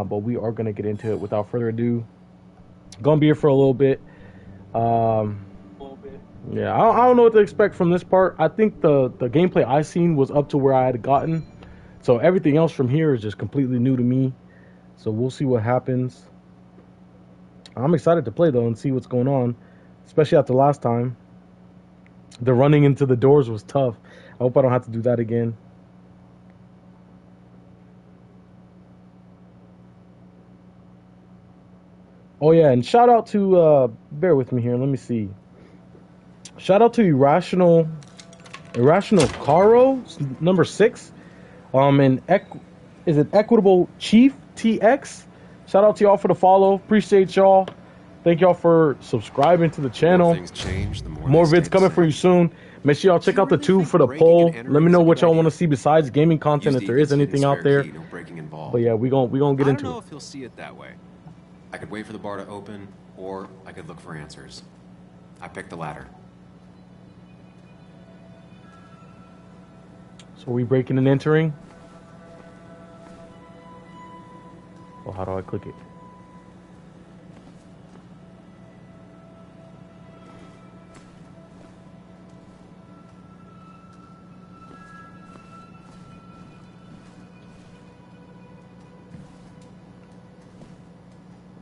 but we are going to get into it without further ado. Gonna be here for a little bit. Um, yeah, I don't know what to expect from this part. I think the gameplay I seen was up to where I had gotten, so everything else from here is just completely new to me. So we'll see what happens. I'm excited to play though and see what's going on, especially after last time. The running into the doors was tough. I hope I don't have to do that again. Oh yeah, and shout out to bear with me here. Let me see. Shout out to Irrational Caro number 6. And is it Equitable Chief TX? Shout out to y'all for the follow. Appreciate y'all. Thank y'all for subscribing to the channel. More vids coming for you soon. Make sure y'all check out the tube for the poll. Let me know what y'all want to see besides gaming content, if there is anything out there. But yeah, we gonna get into it. I don't know if you'll see it that way. I could wait for the bar to open, or I could look for answers. I picked the latter. So we breaking and entering? Oh, how do I click it?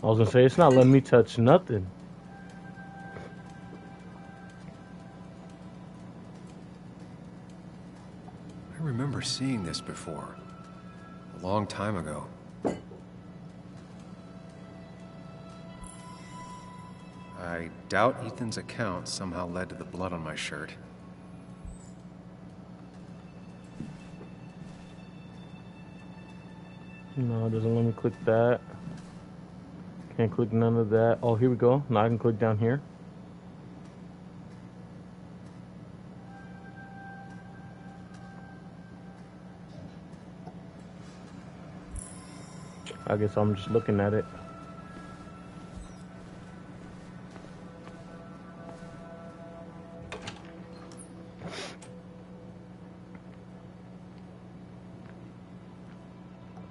I was gonna say, it's not letting me touch nothing. I remember seeing this before. A long time ago. I doubt Ethan's account somehow led to the blood on my shirt. No, it doesn't let me click that. Can't click none of that. Oh, here we go. Now I can click down here. I guess I'm just looking at it.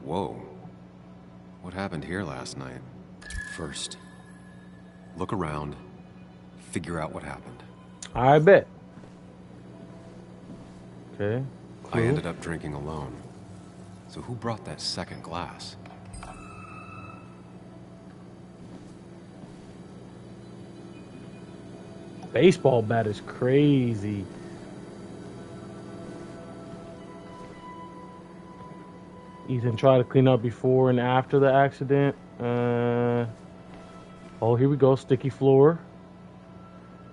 Whoa. What happened here last night? First, look around, figure out what happened. I bet. Okay. Cool. I ended up drinking alone. So who brought that second glass? Baseball bat is crazy. Ethan tried to clean up before and after the accident. Oh, here we go. Sticky floor.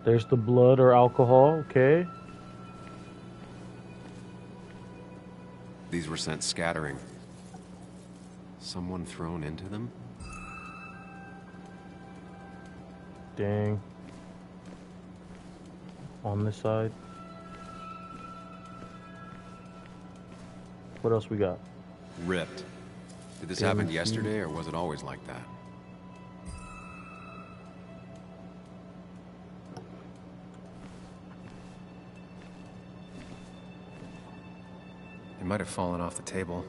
There's the blood or alcohol. Okay. These were sent scattering. Someone thrown into them? Dang. On this side. What else we got? Ripped. Did this happen yesterday, or was it always like that? It might have fallen off the table.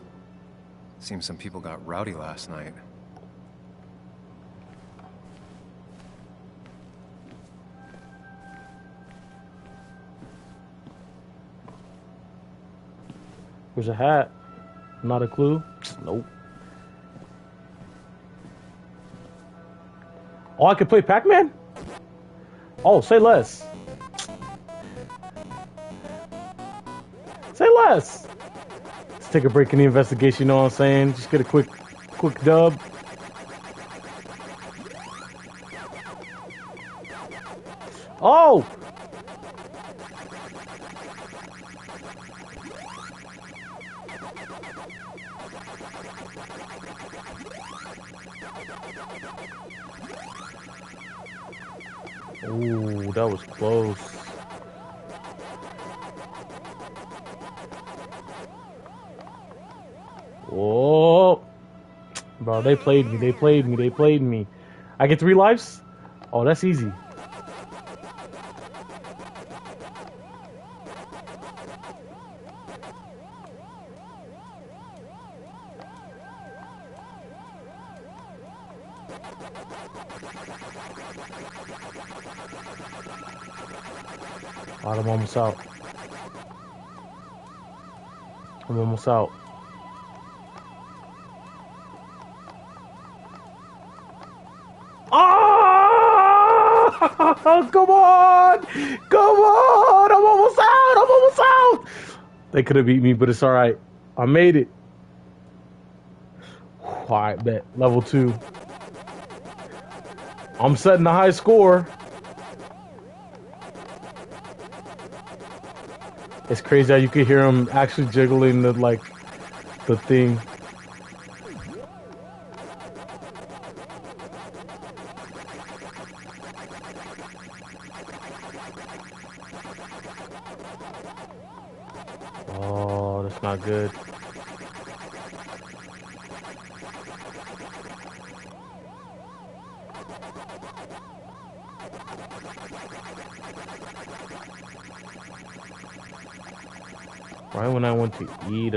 Seems some people got rowdy last night. There's a hat. Not a clue. Nope. Oh, I can play Pac-Man? Oh, say less. Say less. Let's take a break in the investigation, you know what I'm saying? Just get a quick dub. Oh! Ooh, that was close. Whoa. Bro, they played me. I get 3 lives? Oh, that's easy. Alright, I'm almost out. I'm almost out. Oh! Come on! Come on! I'm almost out! I'm almost out! They could have beat me, but it's alright. I made it. Alright, bet. Level 2. I'm setting a high score. It's crazy how you could hear him actually jiggling the thing. Oh, that's not good. Right when I went to eat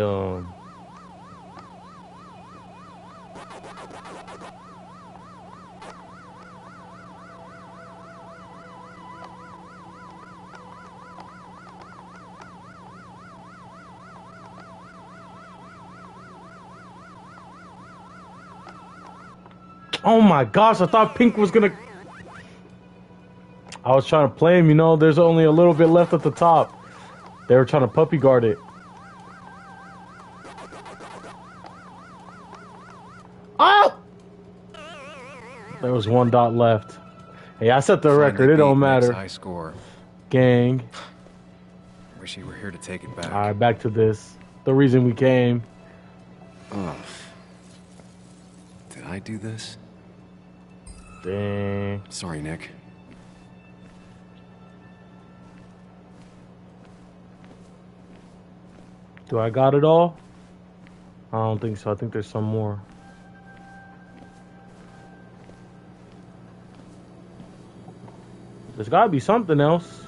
Oh my gosh, I thought Pink was gonna... I was trying to play him, you know, there's only a little bit left at the top. They were trying to puppy guard it. Oh! There was 1 dot left. Hey, I set the record, it don't matter. High score. Gang. Wish you were here to take it back. Alright, back to this. The reason we came. Ugh. Did I do this? Dang. Sorry, Nick. Do I got it all? I don't think so. I think there's some more. There's gotta be something else.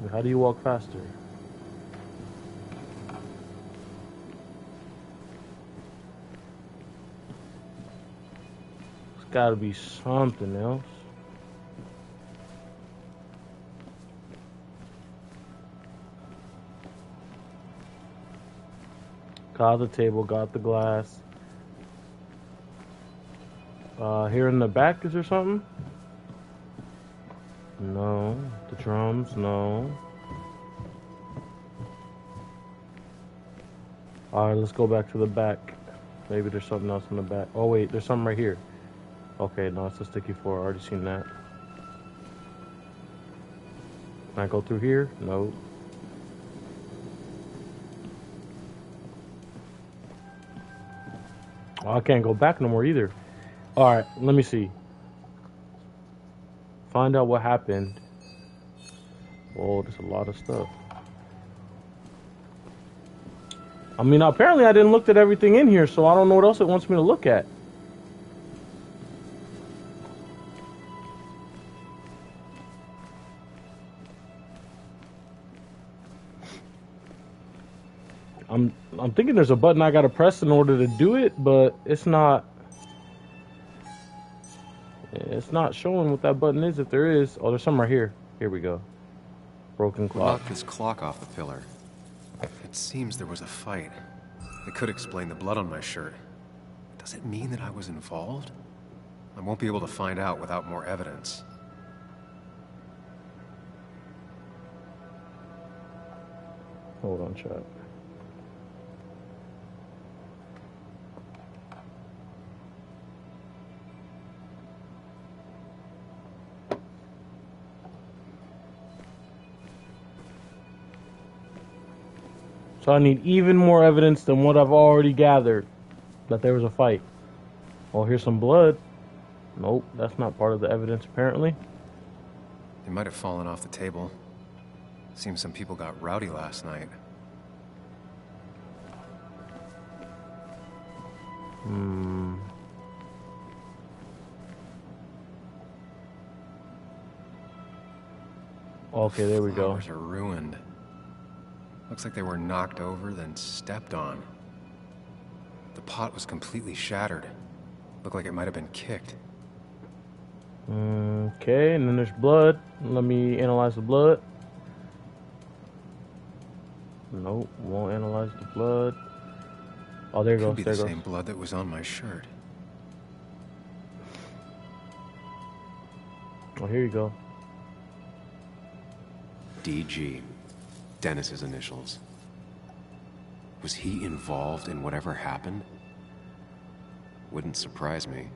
How do you walk faster? There's gotta be something else. Got the table, got the glass. Here in the back, is there something? No. The drums, no. Alright, let's go back to the back. Maybe there's something else in the back. Oh wait, there's something right here. Okay, no, it's a sticky floor. I already seen that. Can I go through here? No. Oh, I can't go back no more either. Alright, let me see. Find out what happened. Oh, there's a lot of stuff. I mean, apparently I didn't look at everything in here, so I don't know what else it wants me to look at. I'm thinking there's a button I gotta press in order to do it, but it's not showing what that button is if there is. Oh, there's some right here. Here we go. Broken clock. Knocked this clock off the pillar. It seems there was a fight. It could explain the blood on my shirt. Does it mean that I was involved? I won't be able to find out without more evidence. Hold on, chat. So I need even more evidence than what I've already gathered that there was a fight. Oh, here's some blood. Nope, that's not part of the evidence apparently. It might have fallen off the table. Seems some people got rowdy last night. Okay, there we go. Flowers are ruined. Looks like they were knocked over, then stepped on. The pot was completely shattered. Looked like it might have been kicked. Okay, and then there's blood. Let me analyze the blood. Nope, won't analyze the blood. Oh, there it goes. Could be the same blood that was on my shirt. Oh, here you go. DG. Dennis's initials. Was he involved in whatever happened? Wouldn't surprise me.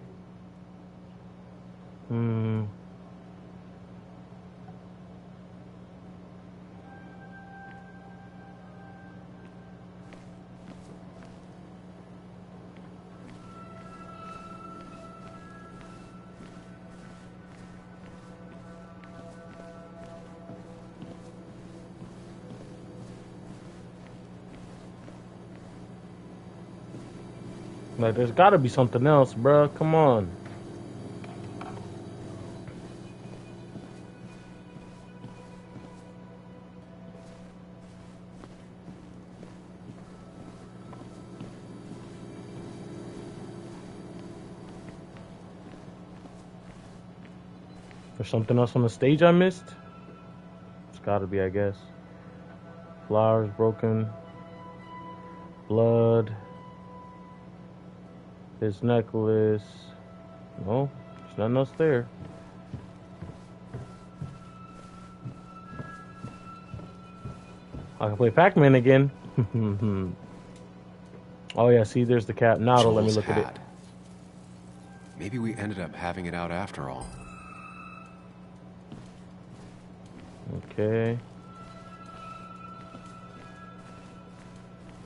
Like, there's gotta be something else, bruh. Come on. There's something else on the stage I missed? It's gotta be, I guess. Flowers broken. Blood. His necklace. No, there's nothing else there. I can play Pac-Man again. Oh yeah, see, there's the cap. Now it'll let me look at it. Maybe we ended up having it out after all. Okay.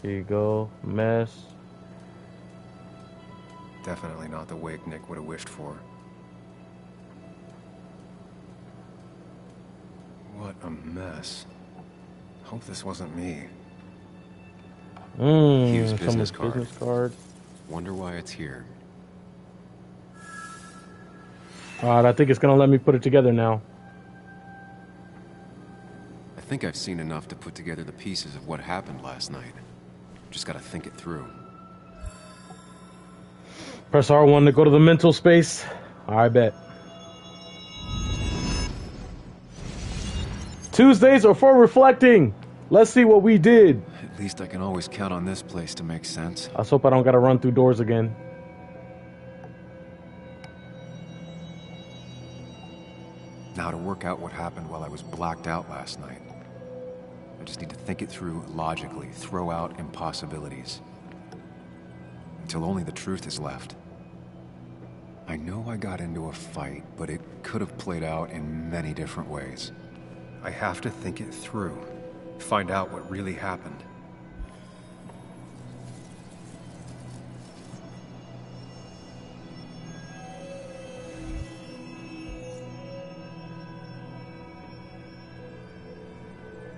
Here you go. Mess. Definitely not the wake Nick would have wished for. What a mess. Hope this wasn't me. Hugh's business card. Wonder why it's here. Alright, I think it's gonna let me put it together now. I think I've seen enough to put together the pieces of what happened last night. Just gotta think it through. Press R1 to go to the mental space. I bet. Tuesdays are for reflecting. Let's see what we did. At least I can always count on this place to make sense. I just hope I don't gotta run through doors again. Now to work out what happened while I was blacked out last night. I just need to think it through logically, throw out impossibilities. Until only the truth is left. I know I got into a fight, but it could have played out in many different ways. I have to think it through. Find out what really happened.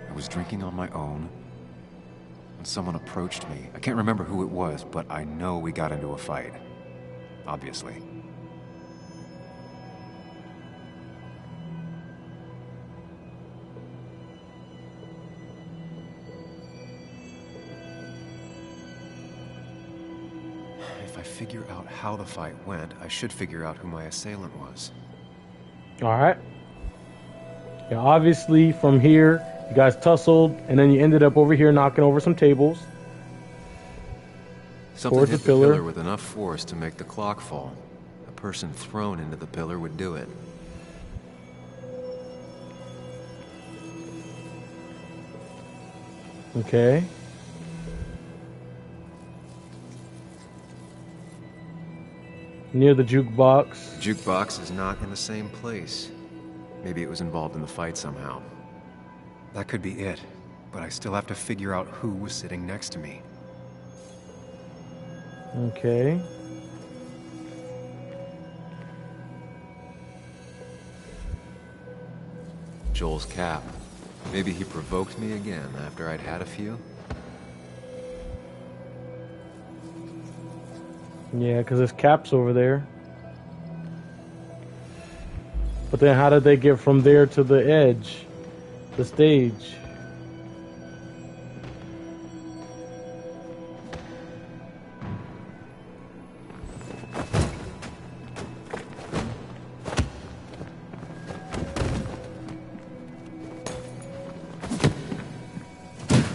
I was drinking on my own when someone approached me. I can't remember who it was, but I know we got into a fight. Obviously. If I figure out how the fight went, I should figure out who my assailant was. Alright. Yeah, obviously from here, you guys tussled, and then you ended up over here knocking over some tables. Something hit the pillar with enough force to make the clock fall. A person thrown into the pillar would do it. Okay. Near the jukebox. The jukebox is not in the same place. Maybe it was involved in the fight somehow. That could be it, but I still have to figure out who was sitting next to me. Okay. Joel's cap. Maybe he provoked me again after I'd had a few. Yeah, because there's caps over there. But then how did they get from there to the edge? The stage.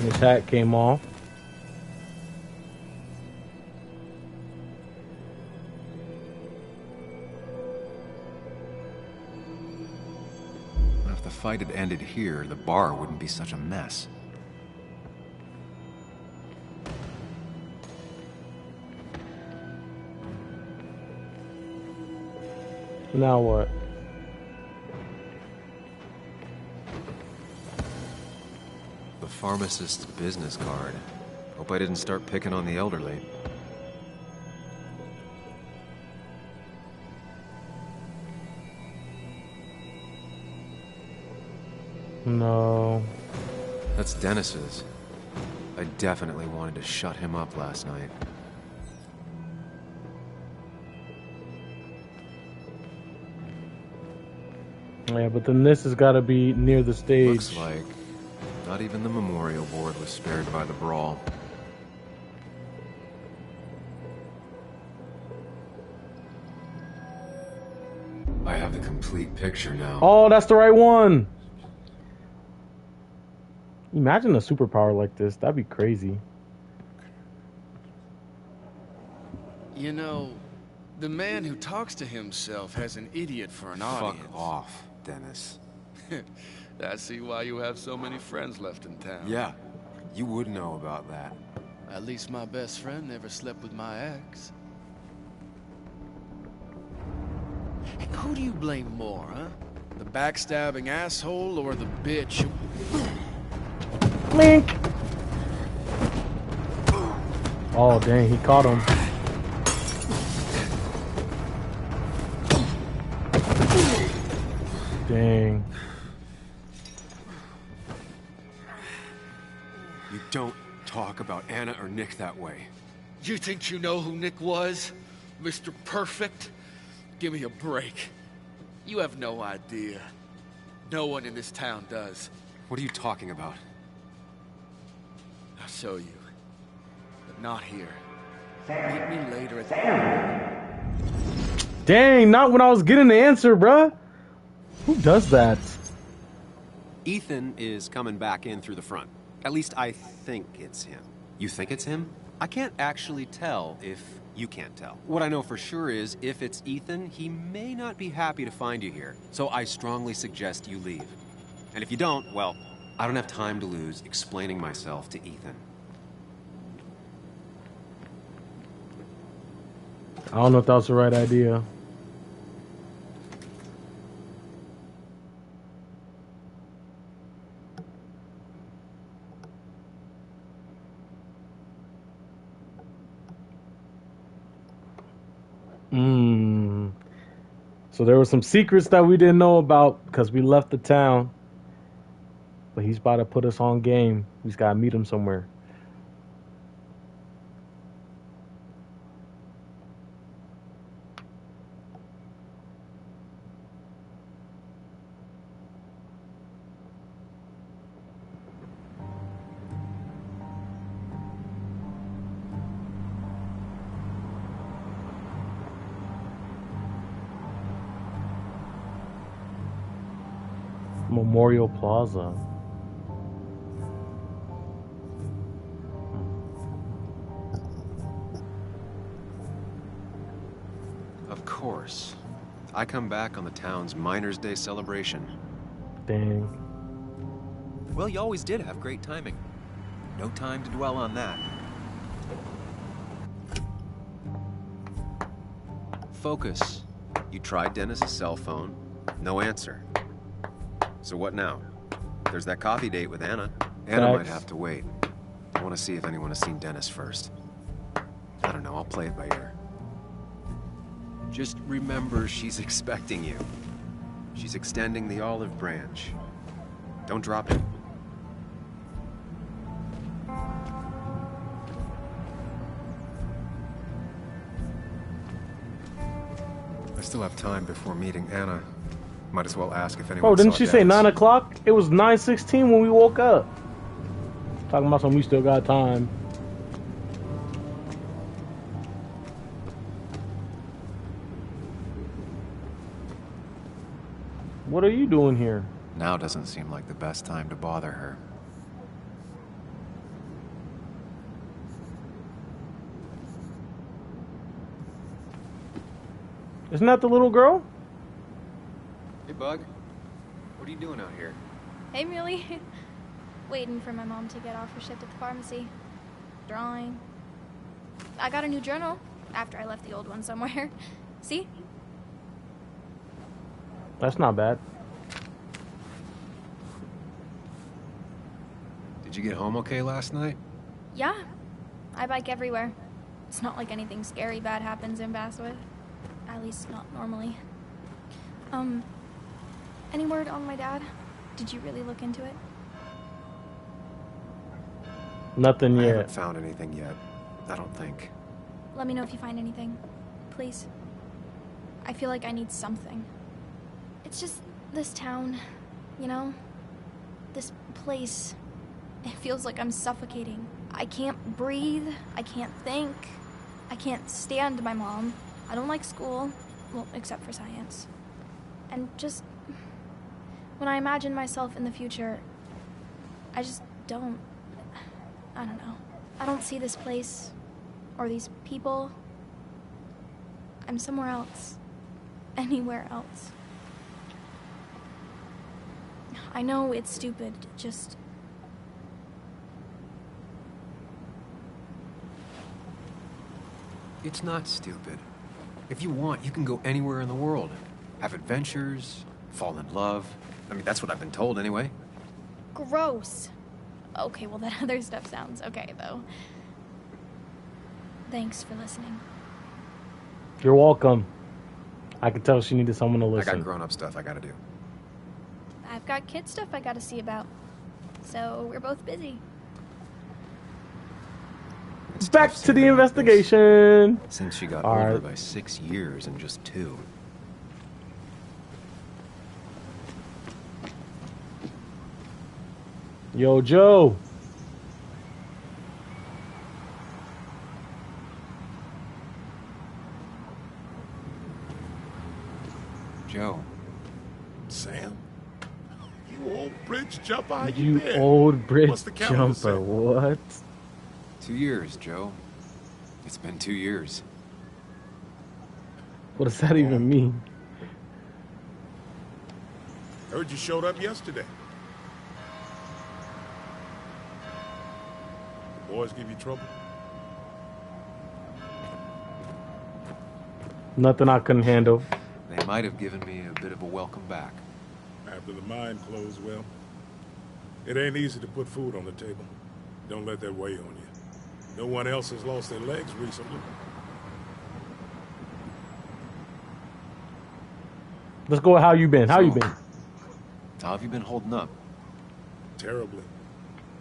His hat came off. If the fight had ended here, the bar wouldn't be such a mess. Now what? The pharmacist's business card. Hope I didn't start picking on the elderly. No. That's Dennis's. I definitely wanted to shut him up last night. Yeah, but then this has got to be near the stage. Looks like not even the memorial board was spared by the brawl. I have the complete picture now. Oh, that's the right one. Imagine a superpower like this. That'd be crazy. You know, the man who talks to himself has an idiot for an audience. Fuck off, Dennis. I see why you have so many friends left in town. Yeah, you would know about that. At least my best friend never slept with my ex. Who do you blame more, huh? The backstabbing asshole or the bitch? Link. Oh, dang, he caught him. Dang. You don't talk about Anna or Nick that way. You think you know who Nick was? Mr. Perfect? Give me a break. You have no idea. No one in this town does. What are you talking about? I'll show you. But not here. Meet me later at the... Dang, not when I was getting the answer, bruh. Who does that? Ethan is coming back in through the front. At least I think it's him. You think it's him? I can't actually tell if you can't tell. What I know for sure is, if it's Ethan, he may not be happy to find you here. So I strongly suggest you leave. And if you don't, well, I don't have time to lose explaining myself to Ethan. I don't know if that was the right idea. So there were some secrets that we didn't know about because we left the town. But he's about to put us on game. We just gotta meet him somewhere. Memorial Plaza. Of course. I come back on the town's Miners' Day celebration. Dang. well, you always did have great timing. No time to dwell on that. Focus. You tried Dennis's cell phone. No answer. So what now? There's that coffee date with Anna. Anna might have to wait. I want to see if anyone has seen Dennis first. I don't know, I'll play it by ear. Just remember she's expecting you. She's extending the olive branch. Don't drop it. I still have time before meeting Anna. Might as well ask if anyone Bro, didn't saw she say Dennis. 9 o'clock? It was 9:16 when we woke up. Talking about something we still got time. What are you doing here? Now doesn't seem like the best time to bother her. Isn't that the little girl? Hey, Bug. What are you doing out here? Hey, Muley. Waiting for my mom to get off her shift at the pharmacy. Drawing. I got a new journal after I left the old one somewhere. See? That's not bad. Did you get home okay last night? Yeah. I bike everywhere. It's not like anything scary bad happens in Basswood. At least not normally. Any word on my dad? Did you really look into it? Nothing I yet. haven't found anything yet. I don't think. Let me know if you find anything. Please. I feel like I need something. It's just this town, you know? This place. It feels like I'm suffocating. I can't breathe. I can't think. I can't stand my mom. I don't like school. Well, except for science. And just... when I imagine myself in the future, I just don't... I don't know. I don't see this place. Or these people. I'm somewhere else. Anywhere else. I know it's stupid, just... It's not stupid. If you want, you can go anywhere in the world. Have adventures, fall in love. I mean, that's what I've been told anyway. Gross. Okay, well that other stuff sounds okay, though. Thanks for listening. You're welcome. I could tell she needed someone to I listen. got grown-up stuff I gotta do. I've got kid stuff I gotta see about. So we're both busy. It's Back tough to the seeing her like this. investigation. Since she got All older right. by 6 years in just 2. Yo, Joe. Joe, Sam? You old bridge jumper, how You been? old bridge What's the calendar say? jumper. What? 2 years, Joe. It's been 2 years. What does that even mean? Heard you showed up yesterday. The boys give you trouble? Nothing I couldn't handle. They might have given me a bit of a welcome back. After the mine closed, well, it ain't easy to put food on the table. Don't let that weigh on you. No one else has lost their legs recently. Let's go with how you been. How you been? How have you been holding up? Terribly.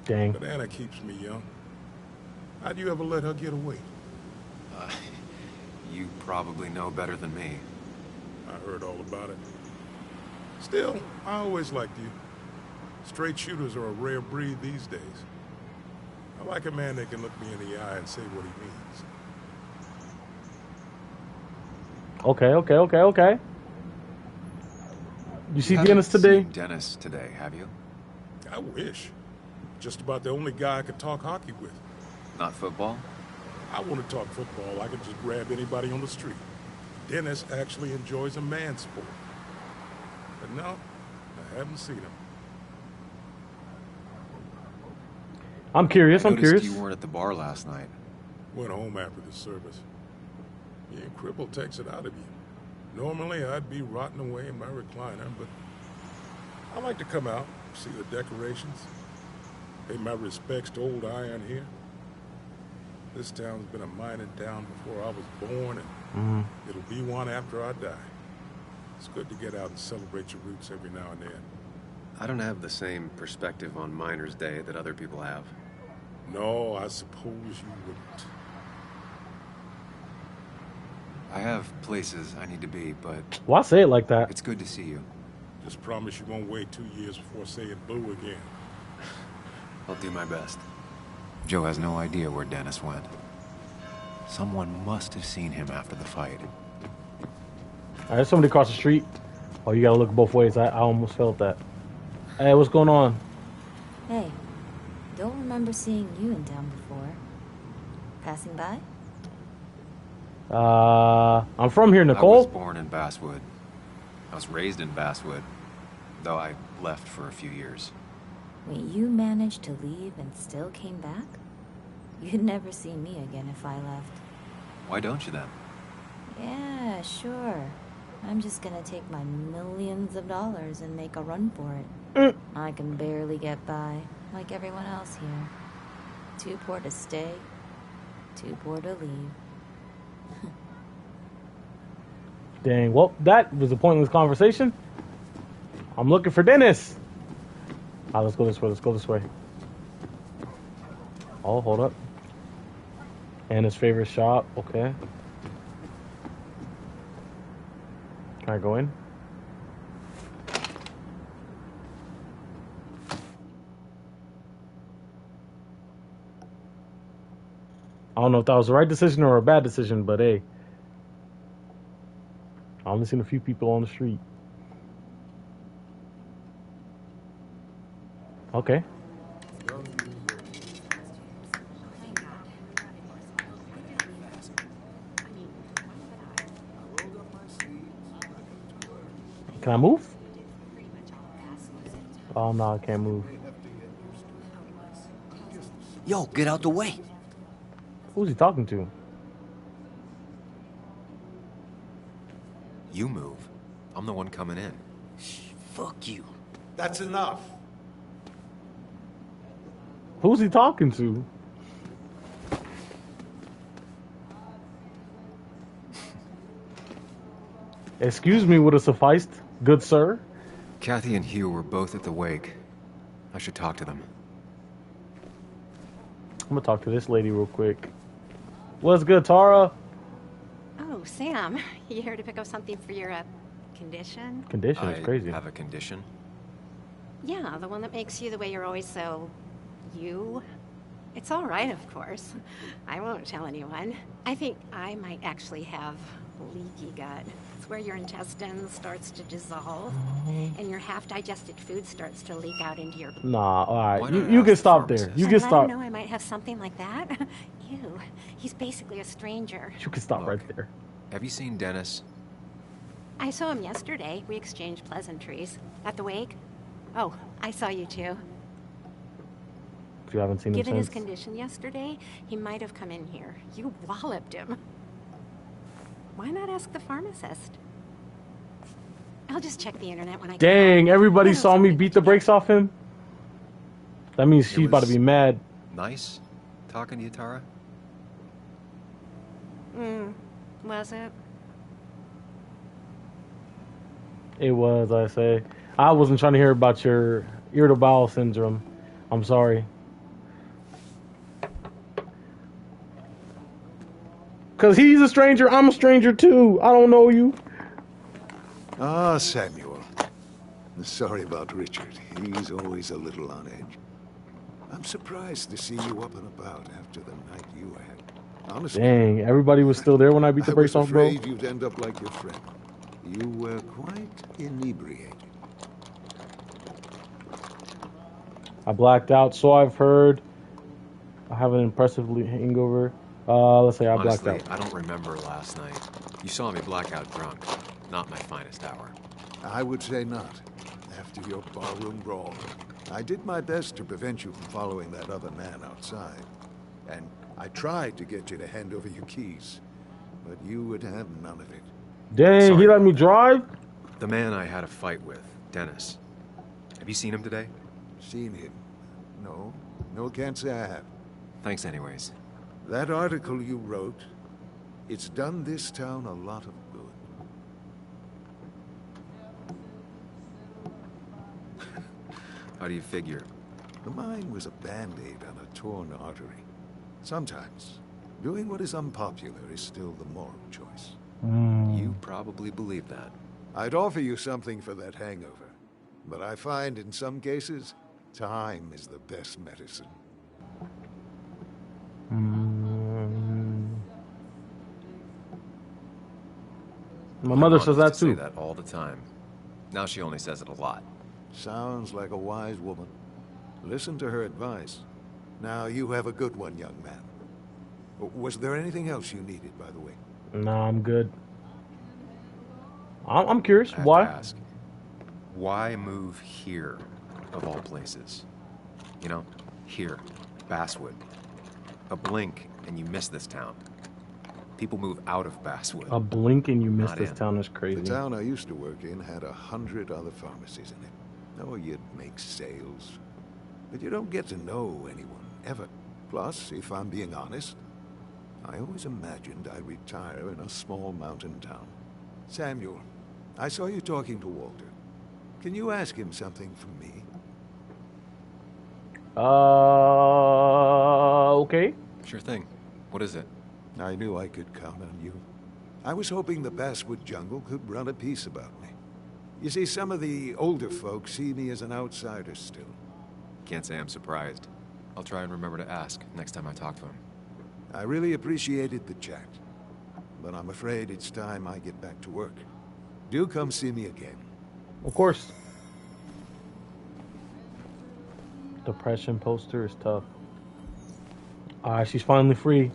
Dang. But Anna keeps me young. How'd you ever let her get away? You probably know better than me. I heard all about it. Still, I always liked you. Straight shooters are a rare breed these days. I like a man that can look me in the eye and say what he means. Okay. You see You Dennis haven't today? seen Dennis today, have you? I wish. Just about the only guy I could talk hockey with. Not football? I want to talk football. I could just grab anybody on the street. Dennis actually enjoys a man sport. But no, I haven't seen him. I'm curious. I I'm noticed curious. you weren't at the bar last night. Went home after the service. Yeah, cripple takes it out of you. Normally, I'd be rotting away in my recliner, but I like to come out, see the decorations, pay my respects to old Iron here. This town's been a mining town before I was born, and it'll be one after I die. It's good to get out and celebrate your roots every now and then. I don't have the same perspective on Miners' Day that other people have. No, I suppose you wouldn't. I have places I need to be, but Why say it like that? it's good to see you. Just promise you won't wait 2 years before saying boo again. I'll do my best. Joe has no idea where Dennis went. Someone must have seen him after the fight. All right, somebody across the street. Oh, you gotta look both ways. I almost felt that. Hey, what's going on? Hey, don't remember seeing you in town before. Passing by? I'm from here, Nicole. I was born in Basswood. I was raised in Basswood, though I left for a few years. Wait, you managed to leave and still came back? You'd never see me again if I left. Why don't you then? Yeah, sure. I'm just gonna take my millions of dollars and make a run for it. I can barely get by, like everyone else here. Too poor to stay, too poor to leave. Dang, well, that was a pointless conversation. I'm looking for Dennis. Let's go this way, let's go this way. Oh, hold up. And his favorite shop, okay. Can I go in? I don't know if that was the right decision or a bad decision, but hey. I only seen a few people on the street. Okay. Can I move? Oh no, I can't move. Yo, get out the way. Who's he talking to? You move. I'm the one coming in. Fuck you. That's enough. Who's he talking to? Excuse me would have sufficed, good sir. Kathy and Hugh were both at the wake. I should talk to them. I'm gonna talk to this lady real quick. What's good, Tara? Oh, Sam, you here to pick up something for your condition? Condition is crazy. I have a condition. Yeah, the one that makes you the way you're always so... you? It's all right, of course. I won't tell anyone. I think I might actually have leaky gut. It's where your intestine starts to dissolve, and your half-digested food starts to leak out into your... Nah, all Why right. not You ask can the stop there. pharmacist? You And can let stop. him know I might have something like that. Ew, he's basically a stranger. You can stop Look. right there. Have you seen Dennis? I saw him yesterday. We exchanged pleasantries. At the wake? Oh, I saw you too. You haven't seen him Given his since. condition yesterday, he might have come in here. You walloped him. Why not ask the pharmacist? I'll just check the internet when I get Dang, home. everybody What else saw are me we beat the gonna brakes off him. That means she's about to was- be mad. Nice talking to you, Tara? do? Was it? It was, I say. I wasn't trying to hear about your irritable bowel syndrome. I'm sorry. Because he's a stranger, I'm a stranger too. I don't know you. Ah, Samuel. Sorry about Richard. He's always a little on edge. I'm surprised to see you up and about after the night you had. Honestly, Dang, everybody was still there when I beat the I brakes was off, bro. afraid you'd end up like your friend. You were quite inebriated. I blacked out, so I've heard. I have an impressively hangover. Let's say I blacked Honestly, out. I don't remember last night. You saw me blackout drunk. Not my finest hour. I would say not. After your barroom brawl, I did my best to prevent you from following that other man outside. And I tried to get you to hand over your keys, but you would have none of it. Dang, Sorry he let about me that. drive? The man I had a fight with, Dennis. Have you seen him today? Seen him? No. No, can't say I have. Thanks anyways. That article you wrote, it's done this town a lot of good. How do you figure? The mine was a band-aid on a torn artery. Sometimes, doing what is unpopular is still the moral choice. You probably believe that. I'd offer you something for that hangover. But I find in some cases, time is the best medicine. My mother says that used to too. say that all the time. Now she only says it a lot. Sounds like a wise woman. Listen to her advice. Now, you have a good one, young man. Was there anything else you needed, by the way? No, I'm good. I'm curious. I have Why? to ask, why move here, of all places? You know, here, Basswood. A blink and you miss this town. People move out of Basswood. A blink and you miss Not this in. town is crazy. The town I used to work in had 100 other pharmacies in it. Oh, you'd make sales. But you don't get to know anyone, ever. Plus, if I'm being honest, I always imagined I'd retire in a small mountain town. Samuel, I saw you talking to Walter. Can you ask him something from me? Okay. Sure thing. What is it? I knew I could count on you. I was hoping the Basswood jungle could run a piece about me. You see, some of the older folks see me as an outsider still. Can't say I'm surprised. I'll try and remember to ask next time I talk to him. I really appreciated the chat, but I'm afraid it's time I get back to work. Do come see me again. Of course. Depression poster is tough. Alright, she's finally free.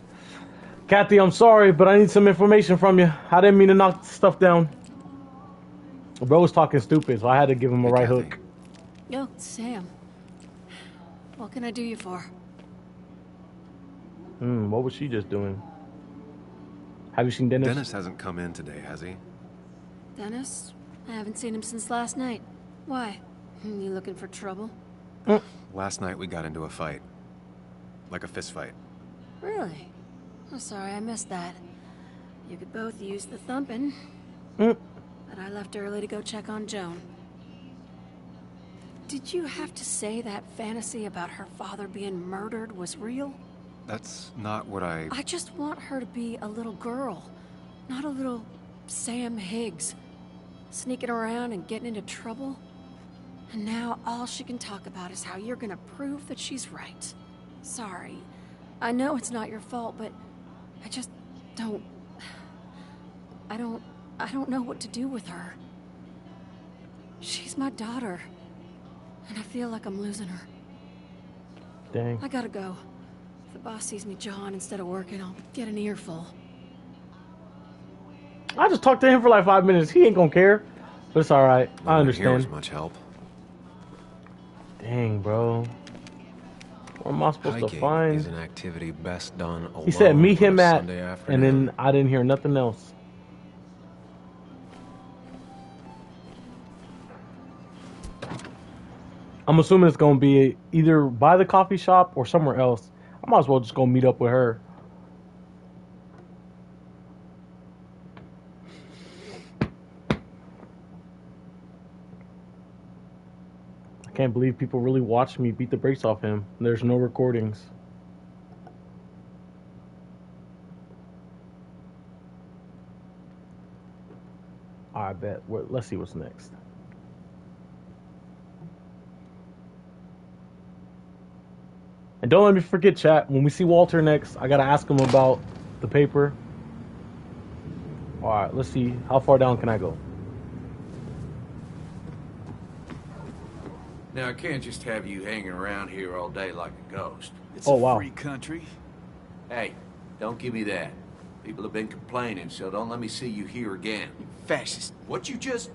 Kathy, I'm sorry, but I need some information from you. I didn't mean to knock stuff down. Bro was talking stupid, so I had to give him a right Kathy. hook. Yo, Sam. What can I do you for? What was she just doing? Have you seen Dennis? Dennis hasn't come in today, has he? Dennis? I haven't seen him since last night. Why? You looking for trouble? Last night we got into a fight. Like a fist fight. Really? I'm sorry I missed that. You could both use the thumping. Mm. But I left early to go check on Joan. Did you have to say that fantasy about her father being murdered was real? That's not what I just want her to be a little girl, not a little Sam Higgs, sneaking around and getting into trouble. And now all she can talk about is how you're gonna prove that she's right. Sorry. I know it's not your fault, but I just don't... I don't know what to do with her. She's my daughter, and I feel like I'm losing her. Dang. I gotta go. If the boss sees me jawing instead of working, I'll get an earful. I just talked to him for like 5 minutes. He ain't gonna care. But it's alright. No I one here was understand. much help. Dang, bro. What am I supposed to Hiking find? is an activity best done alone. He said meet him on a at, Sunday and afternoon. then I didn't hear nothing else. I'm assuming it's gonna be either by the coffee shop or somewhere else. I might as well just go meet up with her. I can't believe people really watched me beat the brakes off him. There's no recordings. I bet. Let's see what's next. And don't let me forget, chat. When we see Walter next, I gotta ask him about the paper. All right, let's see. How far down can I go? Now, I can't just have you hanging around here all day like a ghost. It's Oh, a wow. free country. Hey, don't give me that. People have been complaining, so don't let me see you here again. You fascist. What you just...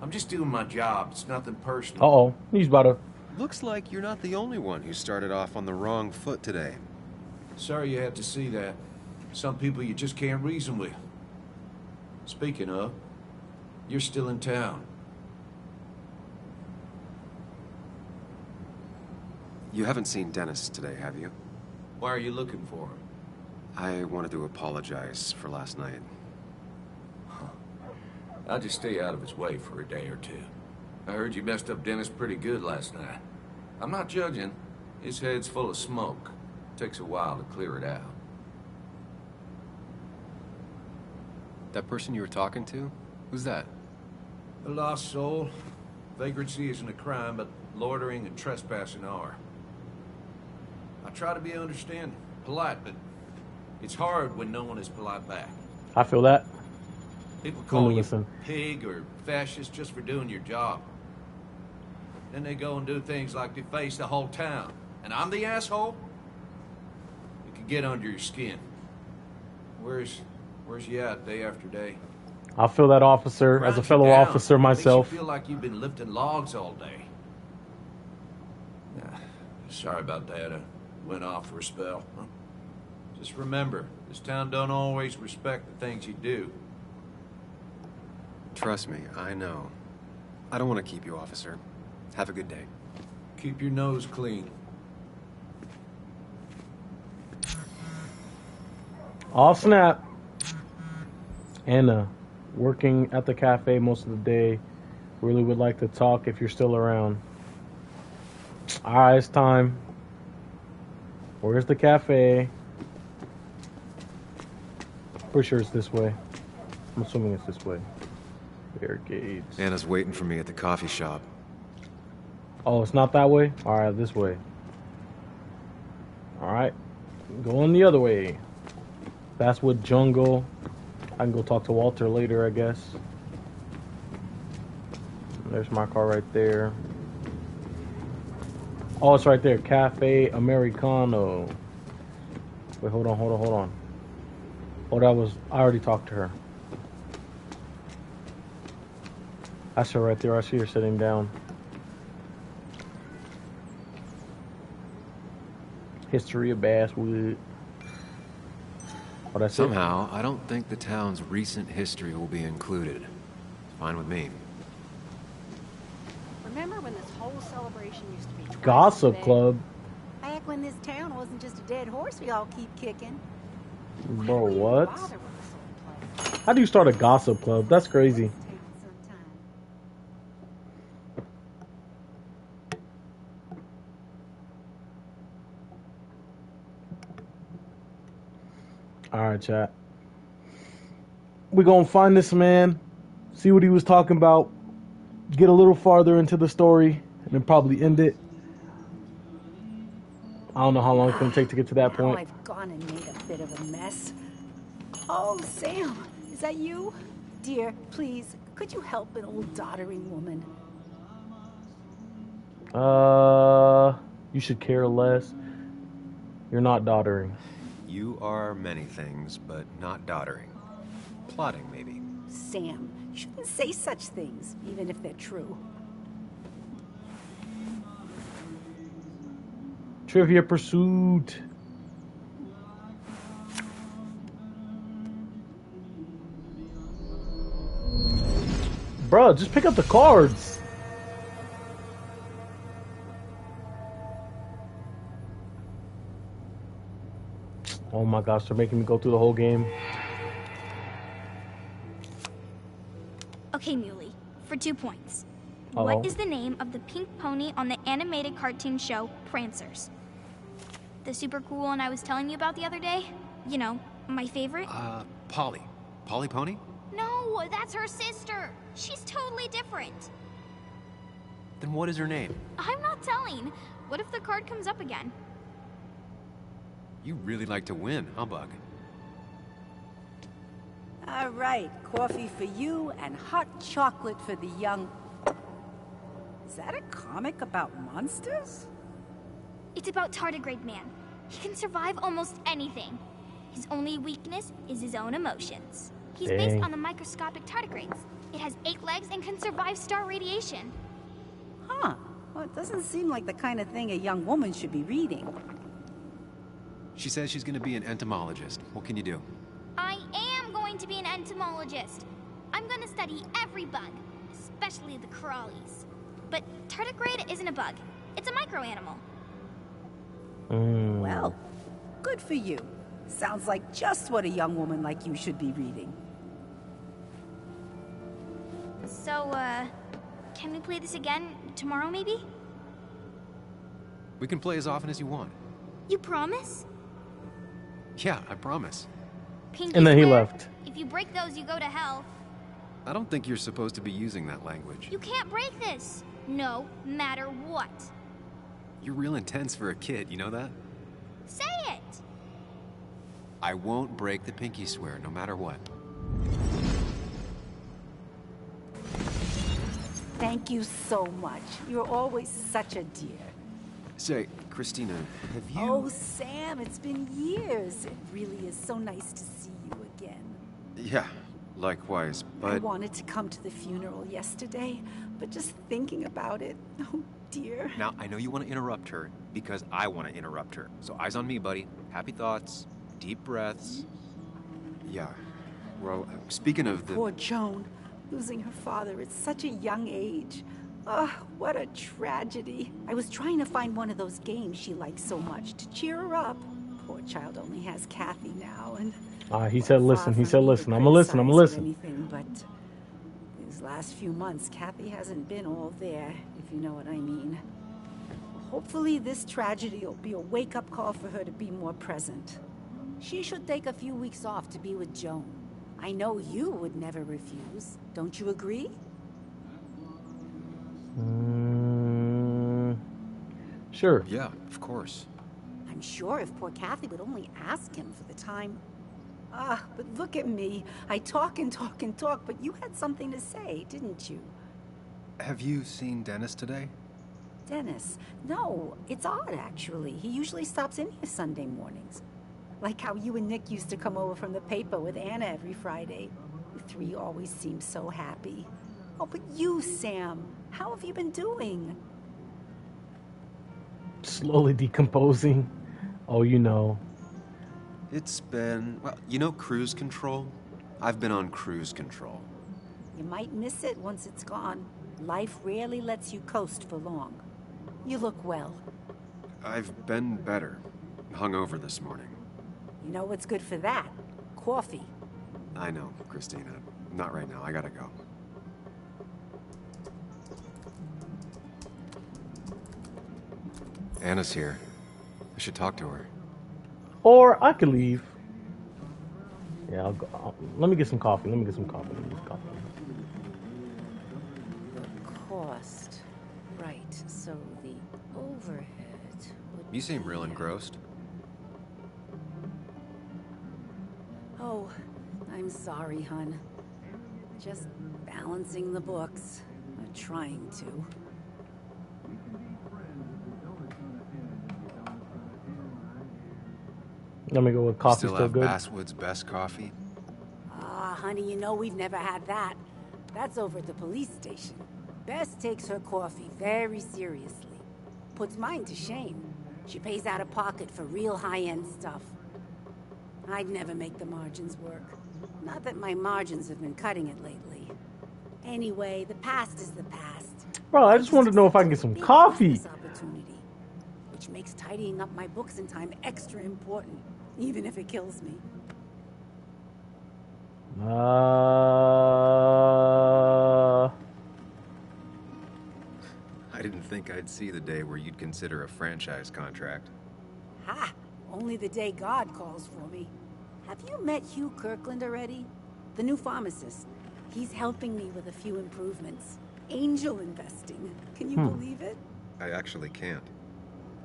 I'm just doing my job. It's nothing personal. Uh-oh. He's about to... Looks like you're not the only one who started off on the wrong foot today. Sorry you had to see that. Some people you just can't reason with. Speaking of, you're still in town. You haven't seen Dennis today, have you? Why are you looking for him? I wanted to apologize for last night. I'll just stay out of his way for a day or two. I heard you messed up Dennis pretty good last night. I'm not judging. His head's full of smoke. Takes a while to clear it out. That person you were talking to? Who's that? A lost soul. Vagrancy isn't a crime, but loitering and trespassing are. I try to be understanding, polite, but it's hard when no one is polite back. I feel that. People call you listen. pig or fascist just for doing your job. Then they go and do things like deface the whole town. And I'm the asshole? It can get under your skin. Where's you at day after day? I feel that, officer, as a Grinds fellow you down. officer myself. Makes you feel like you've been lifting logs all day. Sorry about that. I went off for a spell. Just remember, this town don't always respect the things you do. Trust me, I know. I don't want to keep you, officer. Have a good day. Keep your nose clean. Off snap. Anna, working at the cafe most of the day. Really would like to talk if you're still around. Alright, it's time. Where's the cafe? Pretty sure it's this way. I'm assuming it's this way. Barricades. Anna's waiting for me at the coffee shop. Oh, it's not that way? Alright, this way. Alright. Going the other way. Basswood Jungle. I can go talk to Walter later, I guess. There's my car right there. Oh, it's right there. Cafe Americano. Wait, hold on. Oh, I already talked to her. That's her right there. I see her sitting down. History of Basswood. Oh, that's Somehow, I don't think the town's recent history will be included. It's fine with me. Remember when this whole celebration used to be twice Gossip as big? Club. Back when this town wasn't just a dead horse we all keep kicking. Bro, what? How do you start a gossip club? That's crazy. Alright, chat. We're gonna find this man, see what he was talking about, get a little farther into the story, and then probably end it. I don't know how long it's gonna take to get to that Now point. I've gone and made a bit of a mess. Oh, Sam, is that you? Dear, please, could you help an old doddering woman? You should care less. You're not doddering. You are many things, but not doddering. Plotting, maybe. Sam, you shouldn't say such things, even if they're true. Trivia Pursuit. Bruh, just pick up the cards. Oh my gosh, they're making me go through the whole game. Okay, Muley, for 2 points. Uh-oh. What is the name of the pink pony on the animated cartoon show Prancers? The super cool one I was telling you about the other day? You know, my favorite? Polly. Polly Pony? No, that's her sister. She's totally different. Then what is her name? I'm not telling. What if the card comes up again? You really like to win, huh, Bug? All right, coffee for you and hot chocolate for the young... Is that a comic about monsters? It's about Tardigrade Man. He can survive almost anything. His only weakness is his own emotions. He's based Dang. on the microscopic tardigrades. It has 8 legs and can survive star radiation. Huh. Well, it doesn't seem like the kind of thing a young woman should be reading. She says she's going to be an entomologist. What can you do? I am going to be an entomologist. I'm going to study every bug, especially the crawlies. But tardigrade isn't a bug. It's a microanimal. Well, good for you. Sounds like just what a young woman like you should be reading. So, can we play this again tomorrow, maybe? We can play as often as you want. You promise? Yeah, I promise. Pinky And then he swear, left. If you break those, you go to hell. I don't think you're supposed to be using that language. You can't break this, no matter what. You're real intense for a kid, you know that? Say it! I won't break the pinky swear, no matter what. Thank you so much. You're always such a dear. Say, Christina, have you... Oh, Sam, it's been years. It really is so nice to see you again. Yeah, likewise, but... I wanted to come to the funeral yesterday, but just thinking about it, oh dear. Now, I know you want to interrupt her, because I want to interrupt her. So eyes on me, buddy. Happy thoughts, deep breaths. Yeah, well, speaking of the... Poor Joan, losing her father at such a young age. Ugh, what a tragedy. I was trying to find one of those games she likes so much to cheer her up. Poor child only has Kathy now, and... he said listen, he said listen. I'm gonna listen, I'm gonna listen. Anything, but these last few months, Kathy hasn't been all there, if you know what I mean. Hopefully this tragedy will be a wake-up call for her to be more present. She should take a few weeks off to be with Joan. I know you would never refuse. Don't you agree? Sure. Yeah, of course. I'm sure if poor Kathy would only ask him for the time. But look at me. I talk and talk and talk, but you had something to say, didn't you? Have you seen Dennis today? Dennis? No, it's odd, actually. He usually stops in here Sunday mornings. Like how you and Nick used to come over from the paper with Anna every Friday. The three always seem so happy. Oh, but you, Sam, how have you been doing? Slowly decomposing. Oh, you know. It's been... Well, you know cruise control? I've been on cruise control. You might miss it once it's gone. Life rarely lets you coast for long. You look well. I've been better. Hungover this morning. You know what's good for that? Coffee. I know, Christina. Not right now. I gotta go. Anna's here. I should talk to her. Or I could leave. Yeah, I'll go. Let me get some coffee. Let me get some coffee. The cost. Right, so the overhead would... You seem real engrossed. Oh, I'm sorry, hun. Just balancing the books. I'm trying to. Let me go with coffee. Still still have good. Basswood's best coffee? Honey, you know we've never had that. That's over at the police station. Bess takes her coffee very seriously. Puts mine to shame. She pays out of pocket for real high-end stuff. I'd never make the margins work. Not that my margins have been cutting it lately. Anyway, the past is the past. Bro, I just wanted to know if I can get some coffee. Opportunity, which makes tidying up my books in time extra important, even if it kills me. I didn't think I'd see the day where you'd consider a franchise contract. Ha! Only the day God calls for me. Have you met Hugh Kirkland already? The new pharmacist. He's helping me with a few improvements. Angel investing. Can you believe it? I actually can't.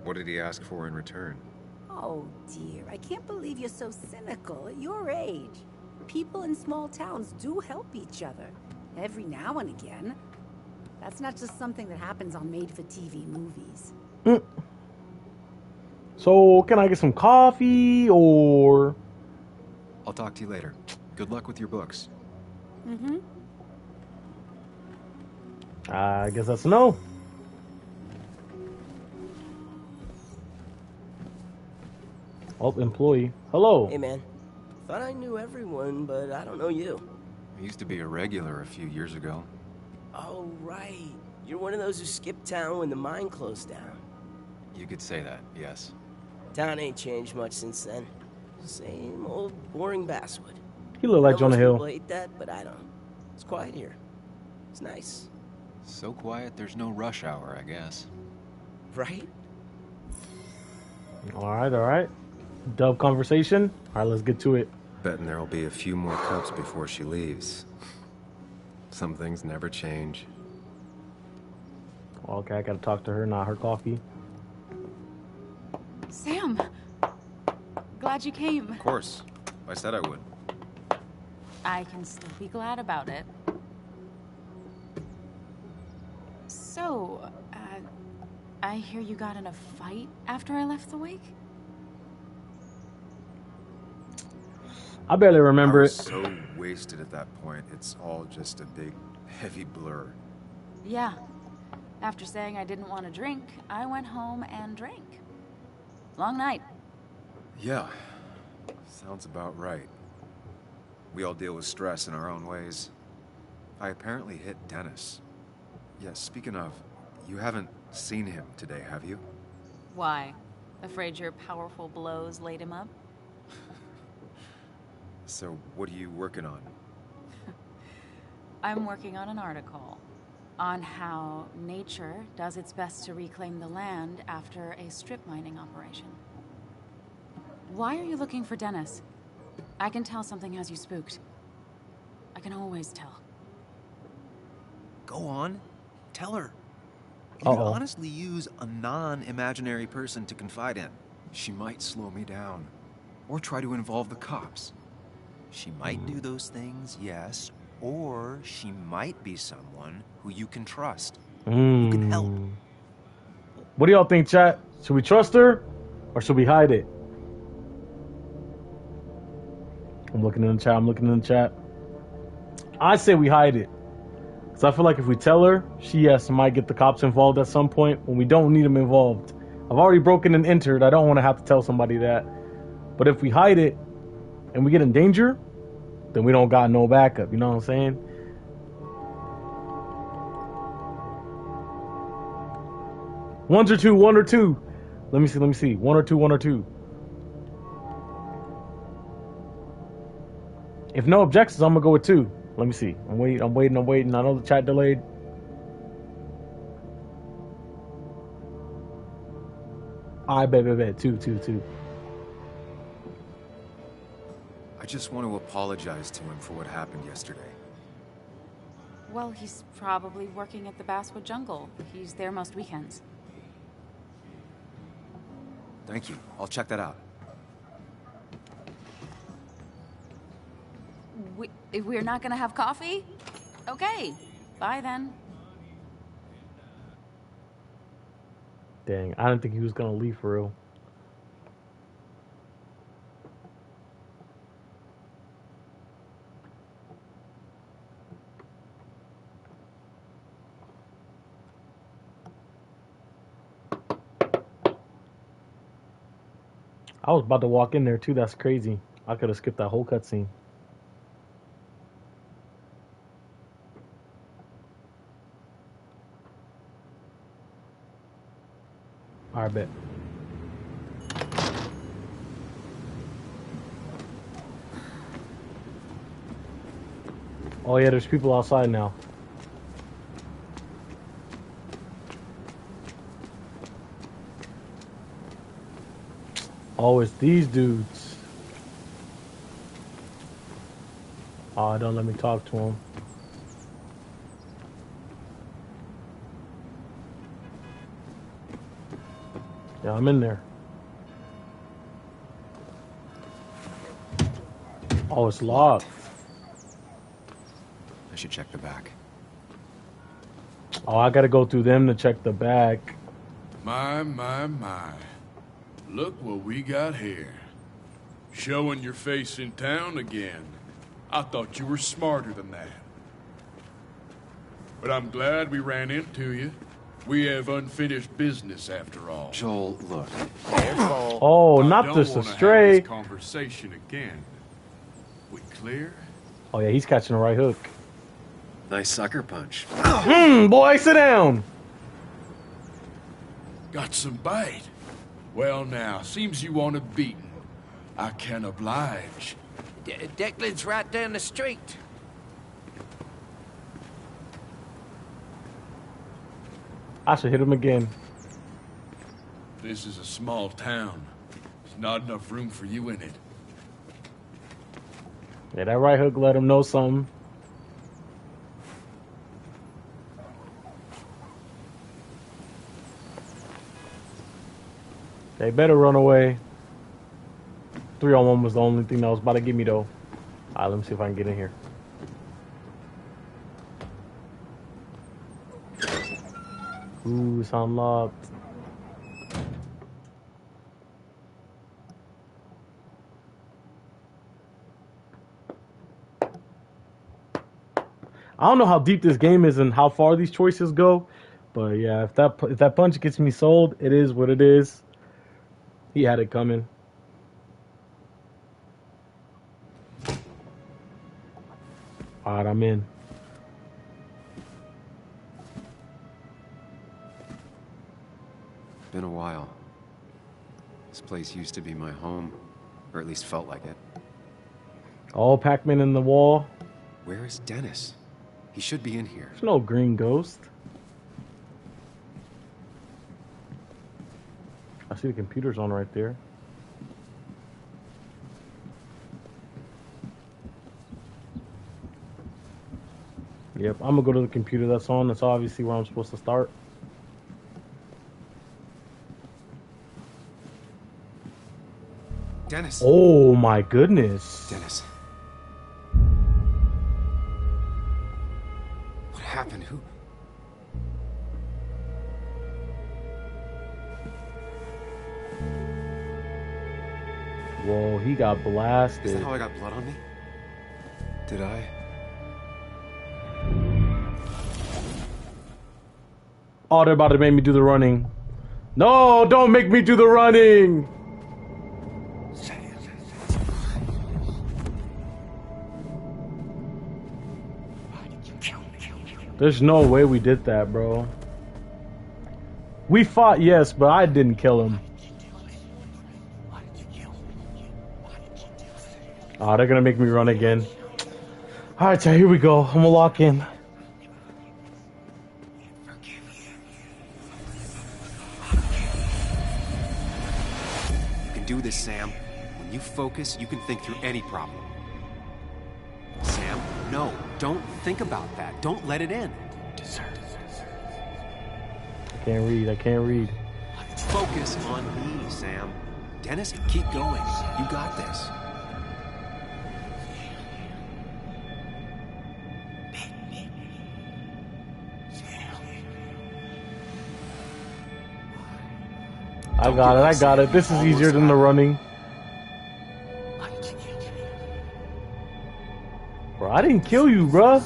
What did he ask for in return? Oh dear, I can't believe you're so cynical at your age. People in small towns do help each other. Every now and again. That's not just something that happens on made-for-TV movies. So, can I get some coffee, or...? I'll talk to you later. Good luck with your books. I guess that's a no. Oh, employee. Hello. Hey, man. Thought I knew everyone, but I don't know you. I used to be a regular a few years ago. Oh, right. You're one of those who skipped town when the mine closed down. You could say that, yes. Town ain't changed much since then. Same old boring Basswood. He looked like Jonah Hill. People hate that, but I don't. It's quiet here. It's nice. So quiet, there's no rush hour, I guess. Right? Alright. Dub conversation. Alright, let's get to it. Betting there'll be a few more cups before she leaves. Some things never change. Okay, I gotta talk to her, not her coffee. Sam! Glad you came. Of course. I said I would. I can still be glad about it. So, I hear you got in a fight after I left the wake? I barely remember I it. was so wasted at that point. It's all just a big, heavy blur. Yeah. After saying I didn't want to drink, I went home and drank. Long night. Yeah. Sounds about right. We all deal with stress in our own ways. I apparently hit Dennis. Yeah, speaking of, you haven't seen him today, have you? Why? Afraid your powerful blows laid him up? So, what are you working on? I'm working on an article on how nature does its best to reclaim the land after a strip mining operation. Why are you looking for Dennis? I can tell something has you spooked. I can always tell. Go on. Tell her. You could honestly use a non-imaginary person to confide in. She might slow me down. Or try to involve the cops. She might do those things, yes. Or she might be someone who you can trust. Who can help. What do y'all think, chat? Should we trust her? Or should we hide it? I'm looking in the chat. I say we hide it. Because I feel like if we tell her, she might get the cops involved at some point when we don't need them involved. I've already broken and entered. I don't want to have to tell somebody that. But if we hide it and we get in danger, then we don't got no backup. You know what I'm saying? One or two. Let me see. One or two. If no objections, I'm gonna go with 2. Let me see. I'm waiting. I know the chat delayed. I bet. 2. I just want to apologize to him for what happened yesterday. Well, he's probably working at the Basswood Jungle. He's there most weekends. Thank you. I'll check that out. We're not gonna have coffee? Okay. Bye then. Dang, I didn't think he was gonna leave for real. I was about to walk in there too. That's crazy. I could have skipped that whole cutscene. I bet. Oh yeah, there's people outside now. Oh, it's these dudes. Oh, don't let me talk to them. Yeah, I'm in there. Oh, it's locked. I should check the back. Oh, I gotta go through them to check the back. My. Look what we got here. Showing your face in town again. I thought you were smarter than that. But I'm glad we ran into you. We have unfinished business after all. Joel, look. Oh, not this astray. This conversation again. We clear? Oh yeah, he's catching the right hook. Nice sucker punch. Boy, sit down. Got some bite. Well now, seems you want a beating. I can oblige. Declan's right down the street. I should hit him again. This is a small town. There's not enough room for you in it. Yeah, that right hook let him know something. They better run away. 3-on-1 was the only thing that was about to get me, though. Alright, let me see if I can get in here. Ooh, it's unlocked. I don't know how deep this game is and how far these choices go, but yeah, if that punch gets me sold, it is what it is. He had it coming. All right, I'm in. Been a while. This place used to be my home, or at least felt like it. All Pac-Man in the wall. Where is Dennis? He should be in here. There's no green ghost. I see the computer's on right there. Yep, I'm gonna go to the computer that's on. That's obviously where I'm supposed to start. Dennis. Oh my goodness. Dennis. What happened? Who? Whoa, he got blasted. Is that how I got blood on me? Did I? Oh, they're about to make me do the running. No, don't make me do the running. There's no way we did that, bro. We fought, yes, but I didn't kill him. Oh, they're gonna make me run again. Alright, so here we go. I'm gonna lock in. You can do this, Sam. When you focus, you can think through any problem. Sam, no, don't think about that. Don't let it in. I can't read. I can't read. Focus on me, Sam. Dennis, keep going. You got this. I got it. I got it. This is easier than the running. Bro, I didn't kill you, bruh.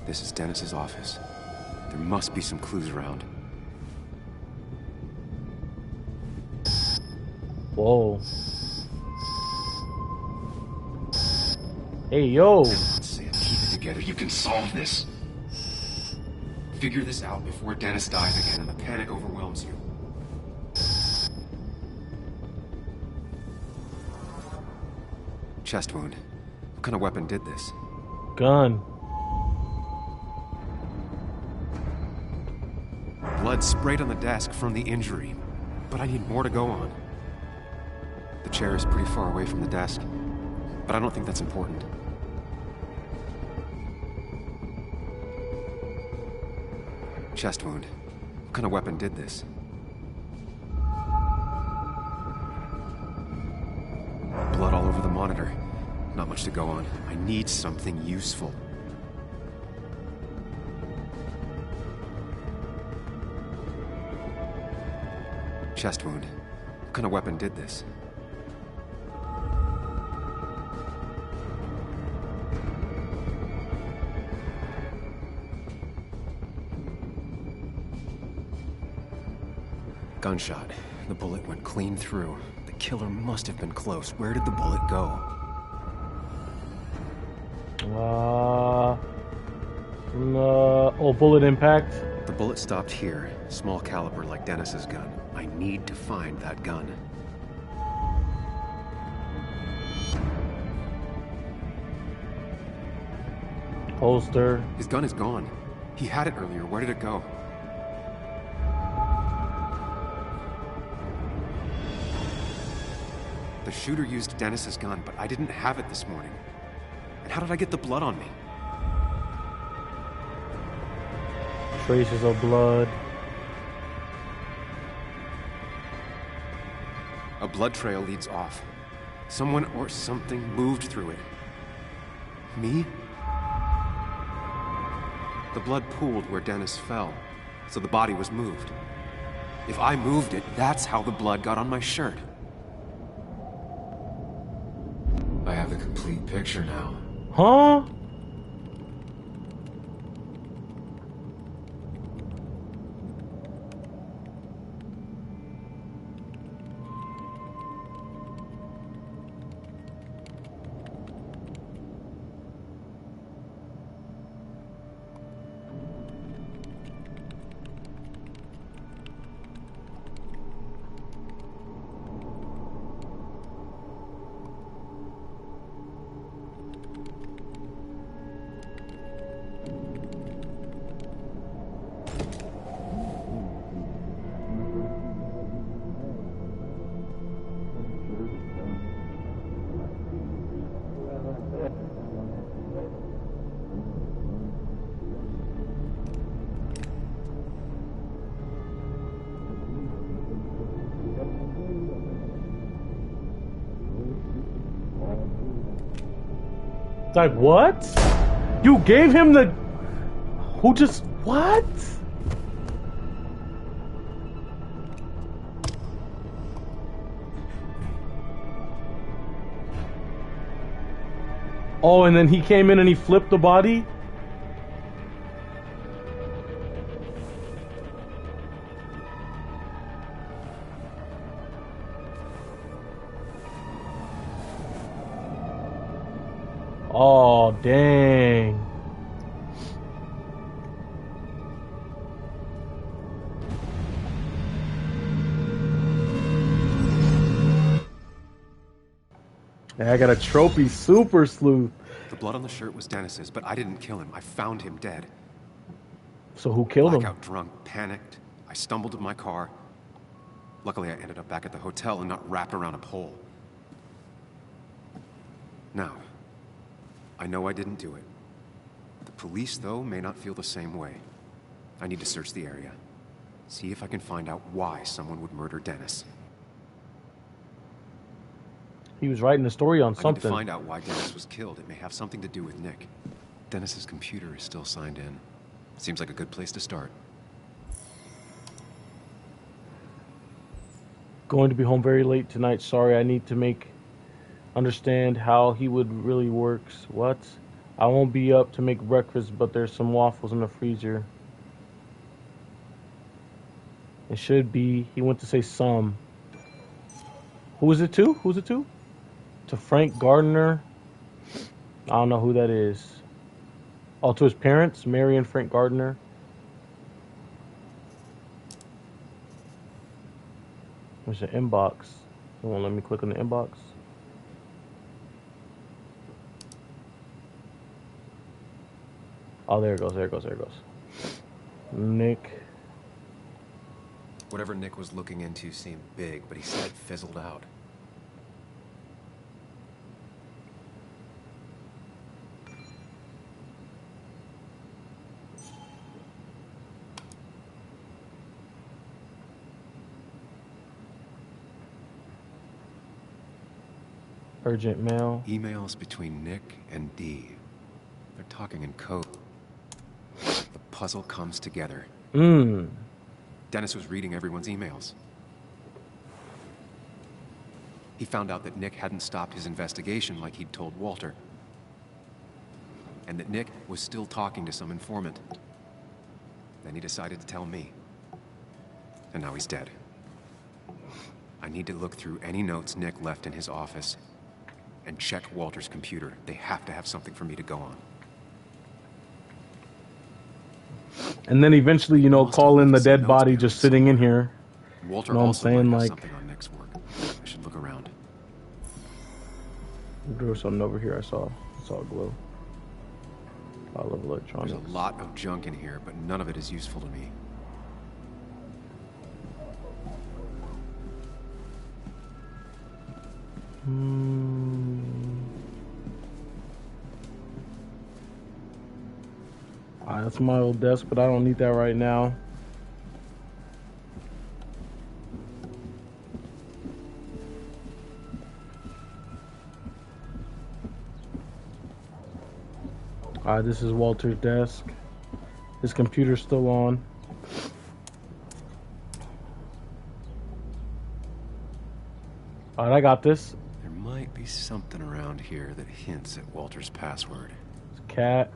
This is Dennis's office. There must be some clues around. Whoa. Hey, yo. Sam, keep it together. You can solve this. Figure this out before Dennis dies again and the panic overwhelms you. Chest wound. What kind of weapon did this? Gun. Blood sprayed on the desk from the injury, but I need more to go on. The chair is pretty far away from the desk, but I don't think that's important. Chest wound. What kind of weapon did this? Blood all over the monitor. Not much to go on. I need something useful. Chest wound. What kind of weapon did this? Gunshot. The bullet went clean through. The killer must have been close. Where did the bullet go? Oh, bullet impact. The bullet stopped here. Small caliber like Dennis's gun. I need to find that gun. Holster. His gun is gone. He had it earlier. Where did it go? The shooter used Dennis's gun, but I didn't have it this morning. And how did I get the blood on me? Traces of blood. A blood trail leads off. Someone or something moved through it. Me? The blood pooled where Dennis fell, so the body was moved. If I moved it, that's how the blood got on my shirt. I have the complete picture now. Huh? Like, what? You gave him the... Who just... What? Oh, and then he came in and he flipped the body? Oh, dang. Yeah, I got a trophy super sleuth. The blood on the shirt was Dennis's, but I didn't kill him. I found him dead. So who killed him? Blackout drunk, panicked. I stumbled to my car. Luckily, I ended up back at the hotel and not wrapped around a pole. Now, I know I didn't do it. The police, though, may not feel the same way. I need to search the area. See if I can find out why someone would murder Dennis. He was writing a story on something. I need to find out why Dennis was killed. It may have something to do with Nick. Dennis's computer is still signed in. Seems like a good place to start. Going to be home very late tonight. Sorry, I need to understand how he would really works. What? I won't be up to make breakfast, but there's some waffles in the freezer. It should be. He went to say some. Who is it to? Who's it to? To Frank Gardner. I don't know who that is. Oh, to his parents, Mary and Frank Gardner. There's an inbox. It won't let me click on the inbox. Oh, there it goes, there it goes, there it goes. Nick. Whatever Nick was looking into seemed big, but he said it fizzled out. Urgent mail. Emails between Nick and Dee. They're talking in code. The puzzle comes together. Dennis was reading everyone's emails. He found out that Nick hadn't stopped his investigation like he'd told Walter. And that Nick was still talking to some informant. Then he decided to tell me. And now he's dead. I need to look through any notes Nick left in his office and check Walter's computer. They have to have something for me to go on. And then eventually, you know, call in the dead body just sitting in here. Walter you know what I'm also saying? might have Like, something on Nick's work. I should look around. there was something over here I saw a glow. Pile of electronics. There's a lot of junk in here, but none of it is useful to me. Alright, that's my old desk, but I don't need that right now. Alright, this is Walter's desk. His computer's still on. Alright, I got this. There might be something around here that hints at Walter's password. Cat.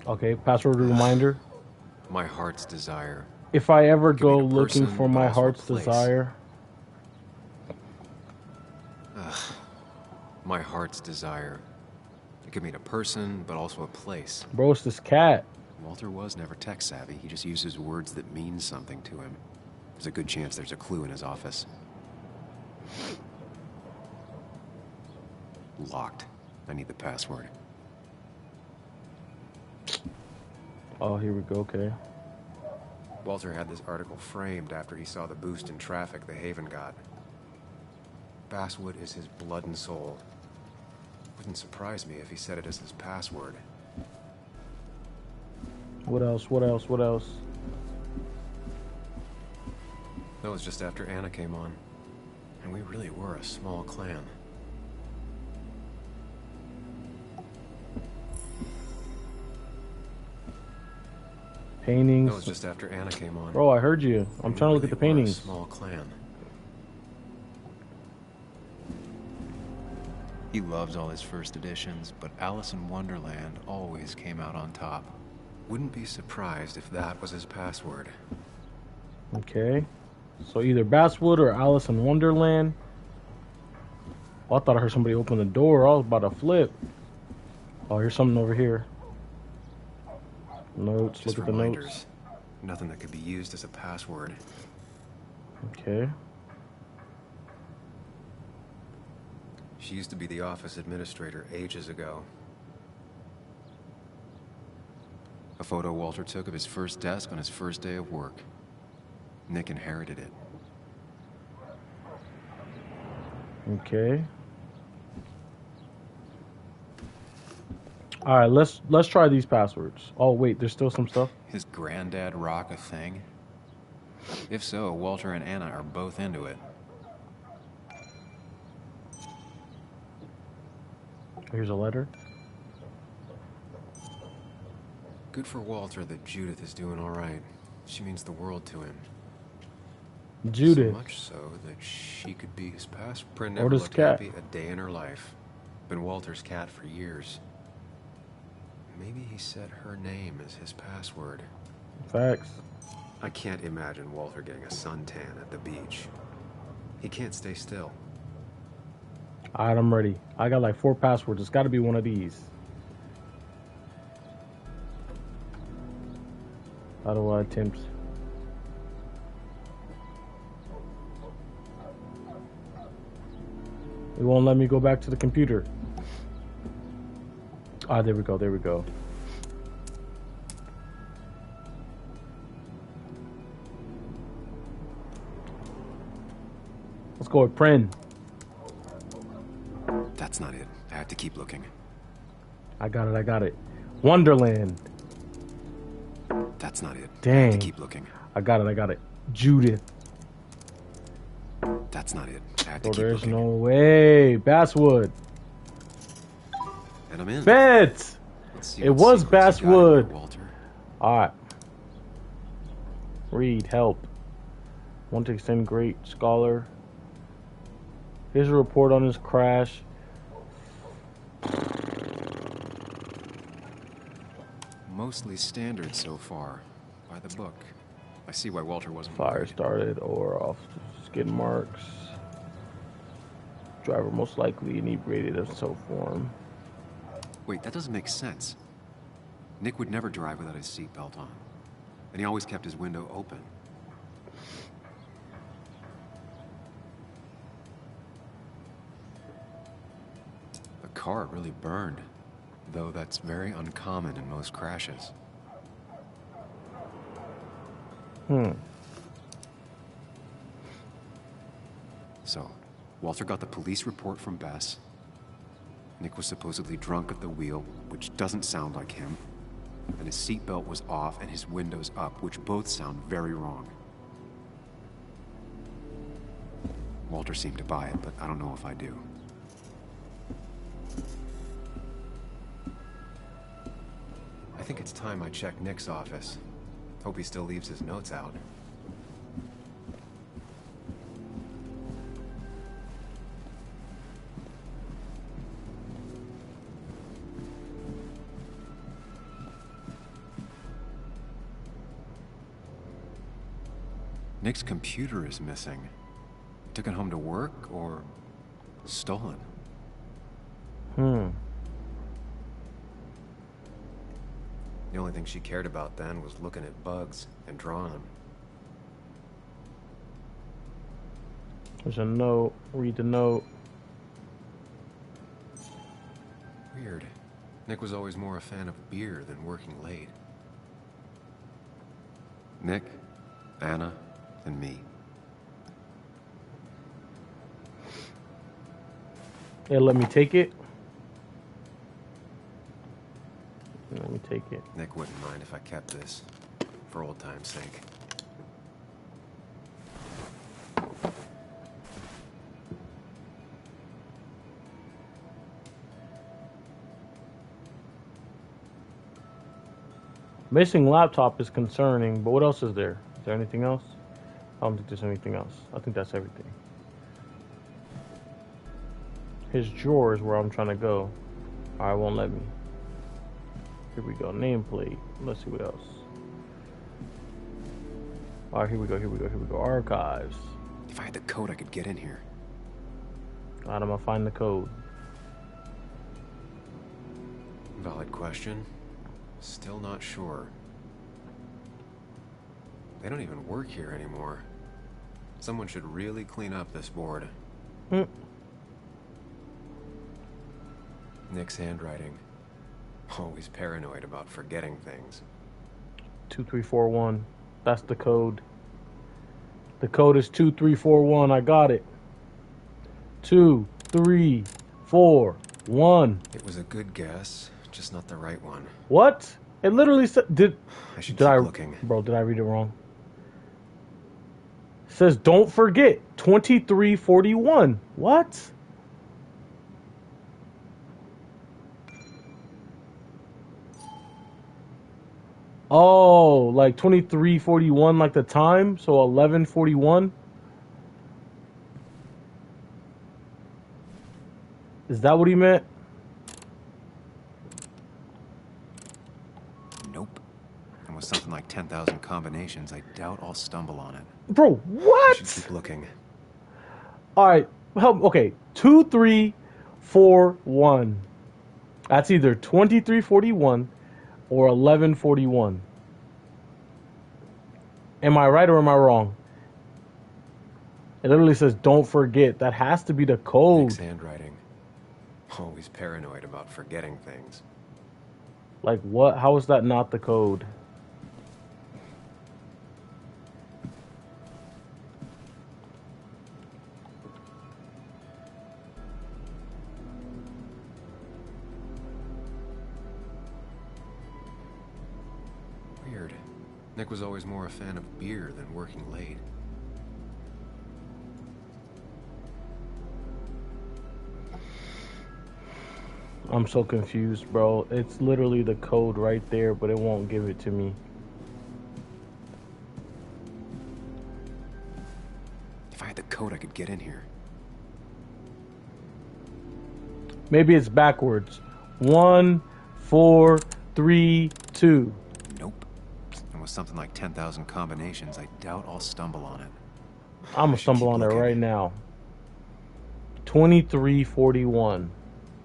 Okay, password reminder. My heart's desire. If I ever Give me go a looking person, for but my also a heart's place. desire. Ugh. My heart's desire. It could mean a person, but also a place. Bro, it's this cat. Walter was never tech savvy. He just uses words that mean something to him. There's a good chance there's a clue in his office. Locked. I need the password. Oh, here we go, okay. Walter had this article framed after he saw the boost in traffic the Haven got. Basswood is his blood and soul. Wouldn't surprise me if he said it as his password. What else? What else? What else? That was just after Anna came on. And we really were a small clan. Paintings. That was just after Anna came on. Bro, I heard you. I'm trying to look at the We were a paintings. small clan. He loves all his first editions, but Alice in Wonderland always came out on top. Wouldn't be surprised if that was his password. Okay. So either Basswood or Alice in Wonderland. Oh, I thought I heard somebody open the door. I was about to flip. Oh, here's something over here. Notes. Just Look at the reminders. notes. Nothing that could be used as a password. Okay. She used to be the office administrator ages ago. A photo Walter took of his first desk on his first day of work. Nick inherited it. Okay. All right, let's try these passwords. Oh wait, there's still some stuff. His granddad rock a thing? If so, Walter and Anna are both into it. Here's a letter. Good for Walter that Judith is doing all right. She means the world to him. Judith. So much so that she could be his passport. Or Never this looked cat. happy a day in her life. Been Walter's cat for years. Maybe he said her name as his password. Facts. I can't imagine Walter getting a suntan at the beach. He can't stay still. All right, I'm ready. I got like 4 passwords. It's got to be one of these. How do I attempt? It won't let me go back to the computer. Ah, there we go. There we go. Let's go with Pren. That's not it. I have to keep looking. I got it. I got it. Wonderland. That's not it. I Dang. have to keep looking. I got it. I got it. Judith. That's not it. I have to Oh, keep there's looking. no way. Basswood. And I'm in. Bet. Let's see It what was secrets you got Basswood. here, Walter. All right. Read. Help. Want to extend great scholar. Here's a report on his crash. Mostly standard so far. By the book. I see why Walter wasn't Fire worried. started or off skid marks. Driver most likely inebriated of tow form. Wait, that doesn't make sense. Nick would never drive without his seatbelt on. And he always kept his window open. car really burned, though that's very uncommon in most crashes. So, Walter got the police report from Bess. Nick was supposedly drunk at the wheel, which doesn't sound like him. And his seatbelt was off and his windows up, which both sound very wrong. Walter seemed to buy it, but I don't know if I do. I think it's time I check Nick's office. Hope he still leaves his notes out. Nick's computer is missing. Took it home to work or stolen? The only thing she cared about then was looking at bugs and drawing them. There's a note. Read the note. Weird. Nick was always more a fan of beer than working late. Nick, Anna, and me. Yeah, let me take it. Let me take it. Nick wouldn't mind if I kept this, for old time's sake. Missing laptop is concerning, but what else is there? Is there anything else? I don't think there's anything else. I think that's everything. His drawer is where I'm trying to go. Alright, won't let me. Here we go. Nameplate. Let's see what else. Alright, here we go. Archives. If I had the code, I could get in here. Alright, I'm gonna find the code. Valid question. Still not sure. They don't even work here anymore. Someone should really clean up this board. Nick's handwriting. Always paranoid about forgetting things. 2341. That's the code. The code is 2341. I got it. 2341. It was a good guess, just not the right one. What? It literally said. I should keep looking. Bro, did I read it wrong? It says don't forget 2341. What? Oh, like 2341, like the time, so 1141. Is that what he meant? Nope. And with something like 10,000 combinations, I doubt I'll stumble on it. Bro, what? I should keep looking. All right, help. Okay, 2341. That's either 2341 or 1141. Am I right or am I wrong? It literally says don't forget. That has to be the code. Nick's handwriting. Always paranoid about forgetting things. Like what? How is that not the code? Weird. Nick was always more a fan of beer than working late. I'm so confused, bro. It's literally the code right there, but it won't give it to me. If I had the code, I could get in here. Maybe it's backwards. 1, 4, 3, 2. Nope. And with something like 10,000 combinations, I doubt I'll stumble on it. I'm gonna stumble on it right now. 2341.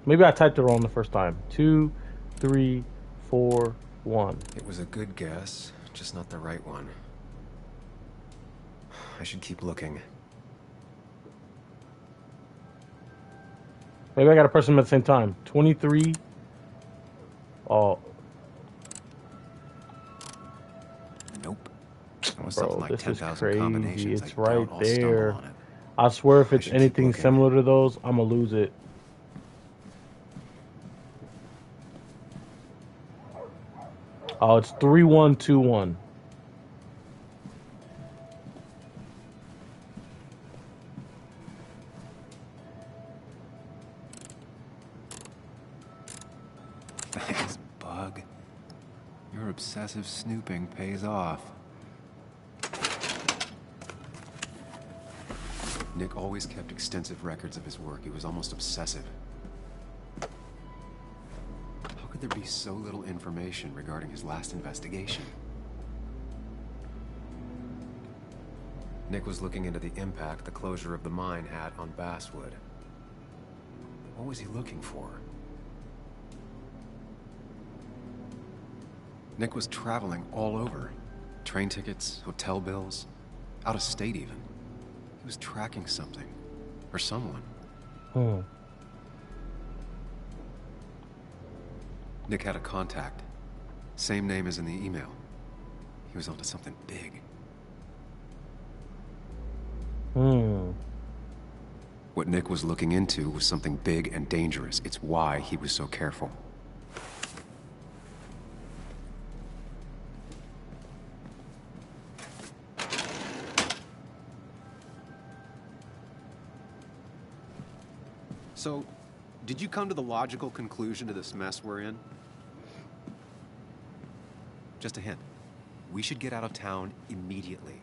Maybe I typed it wrong the first time. 2, 3, 4, 1. It was a good guess, just not the right one. I should keep looking. Maybe I gotta press them at the same time. 23. Oh. Nope. It was Bro, something like this is 10,000 crazy. combinations. It's I right doubt I'll stumble there. on it. I swear if I it's should keep anything looking. similar to those, I'm gonna lose it. Oh, it's 3121. Thanks, Bug. Your obsessive snooping pays off. Nick always kept extensive records of his work. He was almost obsessive. How could there be so little information regarding his last investigation? Nick was looking into the impact the closure of the mine had on Basswood. What was he looking for? Nick was traveling all over. Train tickets, hotel bills, out of state even. He was tracking something. Or someone. Nick had a contact. Same name as in the email. He was onto something big. What Nick was looking into was something big and dangerous. It's why he was so careful. So, did you come to the logical conclusion to this mess we're in? Just a hint. We should get out of town immediately.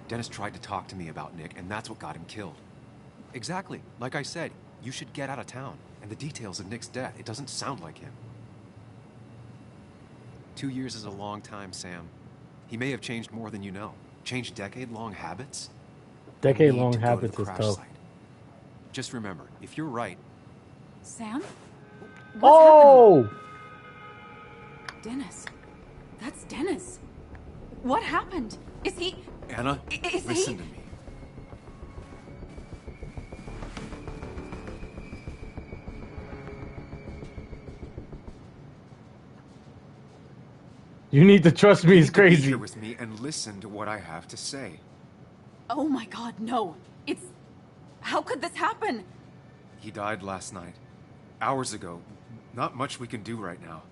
Dennis tried to talk to me about Nick, and that's what got him killed. Exactly. Like I said, you should get out of town. And the details of Nick's death, it doesn't sound like him. 2 years is a long time, Sam. He may have changed more than you know. Changed decade-long habits? Decade-long habits is tough. Just remember, if you're right... Sam? What's happening? Dennis. That's Dennis. What happened? Is he... Anna, listen to me. You need to trust me. It's Be crazy. here with me and listen to what I have to say. Oh my god, no. It's... How could this happen? He died last night. Hours ago. Not much we can do right now.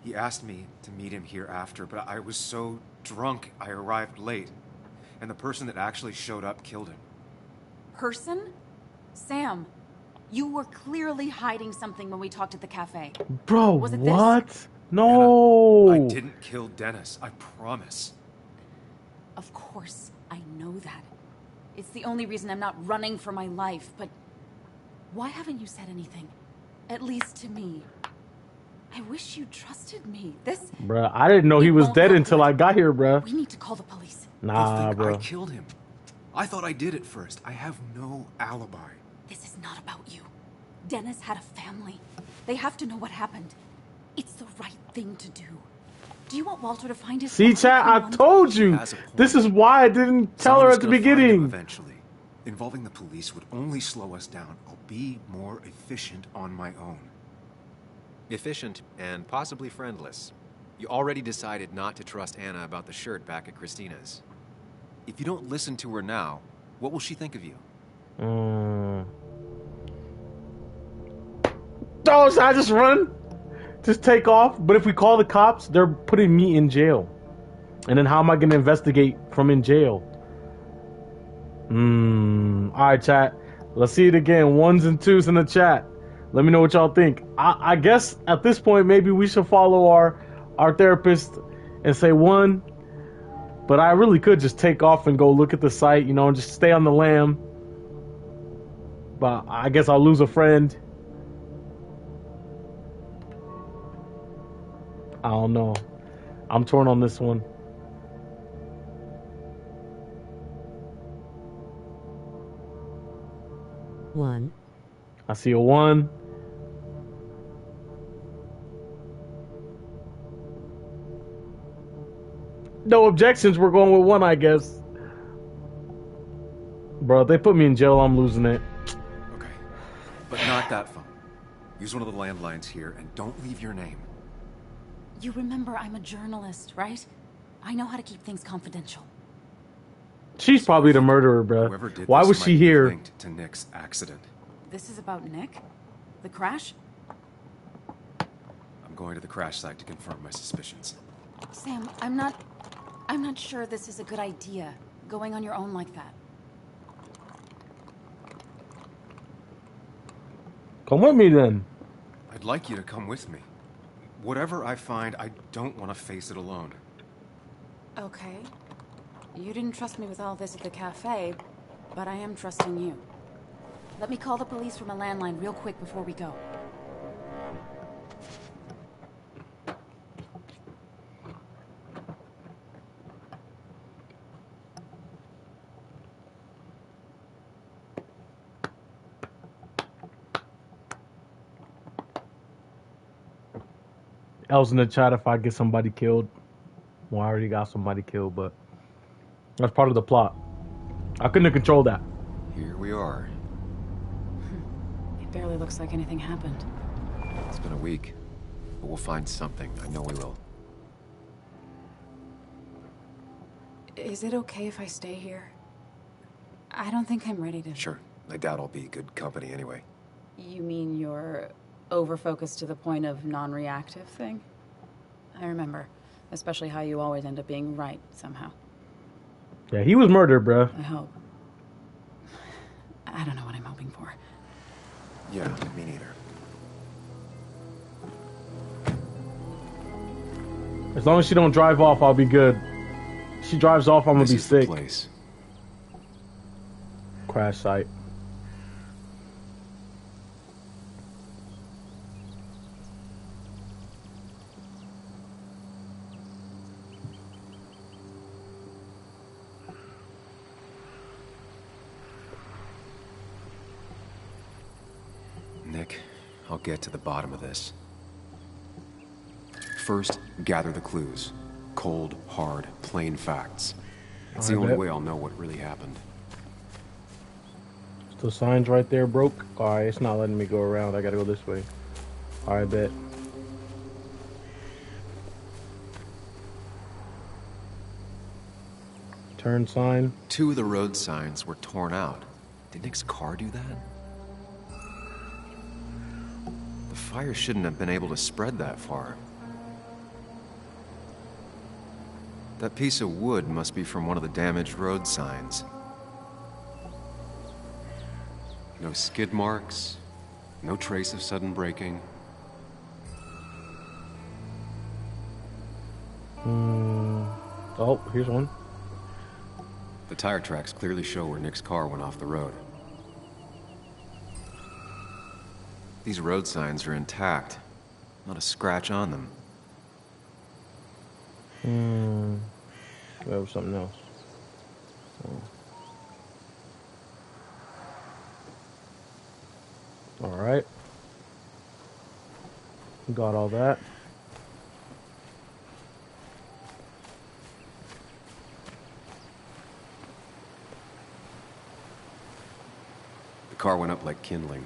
He asked me to meet him here after, but I was so drunk I arrived late. And the person that actually showed up killed him. Person? Sam, you were clearly hiding something when we talked at the cafe. Bro, Was it what? This? No. I didn't kill Dennis, I promise. Of course, I know that. It's the only reason I'm not running for my life, but why haven't you said anything? At least to me. I wish you trusted me. This... Bruh, I didn't know he was dead until I got here, bruh. We need to call the police. Nah, I bro. killed him. I thought I did at first. I have no alibi. This is not about you. Dennis had a family. They have to know what happened. It's the right thing to do. Do you want Walter to find his... See, chat, I told you. This is why I didn't tell her at the beginning. Eventually. Involving the police would only slow us down. I'll be more efficient on my own. Efficient and possibly friendless. You already decided not to trust Anna about the shirt back at Christina's. If you don't listen to her now, what will she think of you? Oh, should I just run? Just take off? But if we call the cops, they're putting me in jail. And then how am I going to investigate from in jail? Alright, chat. Let's see it again. 1s and 2s in the chat. Let me know what y'all think. I guess at this point, maybe we should follow our therapist and say 1. But I really could just take off and go look at the site, you know, and just stay on the lam. But I guess I'll lose a friend. I don't know. I'm torn on this one. One. I see a 1. No objections. We're going with 1, I guess. Bro, if they put me in jail, I'm losing it. Okay, but not that phone. Use one of the landlines here and don't leave your name. You remember I'm a journalist, right? I know how to keep things confidential. She's probably the murderer, bro. Whoever did Why this was might she be here? linked to Nick's accident. This is about Nick? The crash? I'm going to the crash site to confirm my suspicions. Sam, I'm not sure this is a good idea, going on your own like that. Come with me then. I'd like you to come with me. Whatever I find, I don't want to face it alone. Okay. You didn't trust me with all this at the cafe, but I am trusting you. Let me call the police from a landline real quick before we go. I was in the chat if I get somebody killed. Well, I already got somebody killed, but that's part of the plot. I couldn't control that. Here we are. It barely looks like anything happened. It's been a week, but we'll find something. I know we will. Is it okay if I stay here? I don't think I'm ready to... Sure. I doubt I'll be good company anyway. You mean you're over-focused to the point of non-reactive thing? I remember. Especially how you always end up being right, somehow. Yeah, he was murdered, bruh. I hope. I don't know what I'm hoping for. Yeah, me neither. As long as she don't drive off, I'll be good. If she drives off, I'm gonna be sick. Place. Crash site. Nick, I'll get to the bottom of this. First, gather the clues. Cold, hard, plain facts. It's the only way I'll know what really happened. The sign's right there broke. Alright, it's not letting me go around. I gotta go this way. Alright, bet. Turn sign. 2 of the road signs were torn out. Did Nick's car do that? The fire shouldn't have been able to spread that far. That piece of wood must be from one of the damaged road signs. No skid marks, no trace of sudden braking. Oh, here's one. The tire tracks clearly show where Nick's car went off the road. These road signs are intact. Not a scratch on them. That was something else. Alright. Got all that. The car went up like kindling.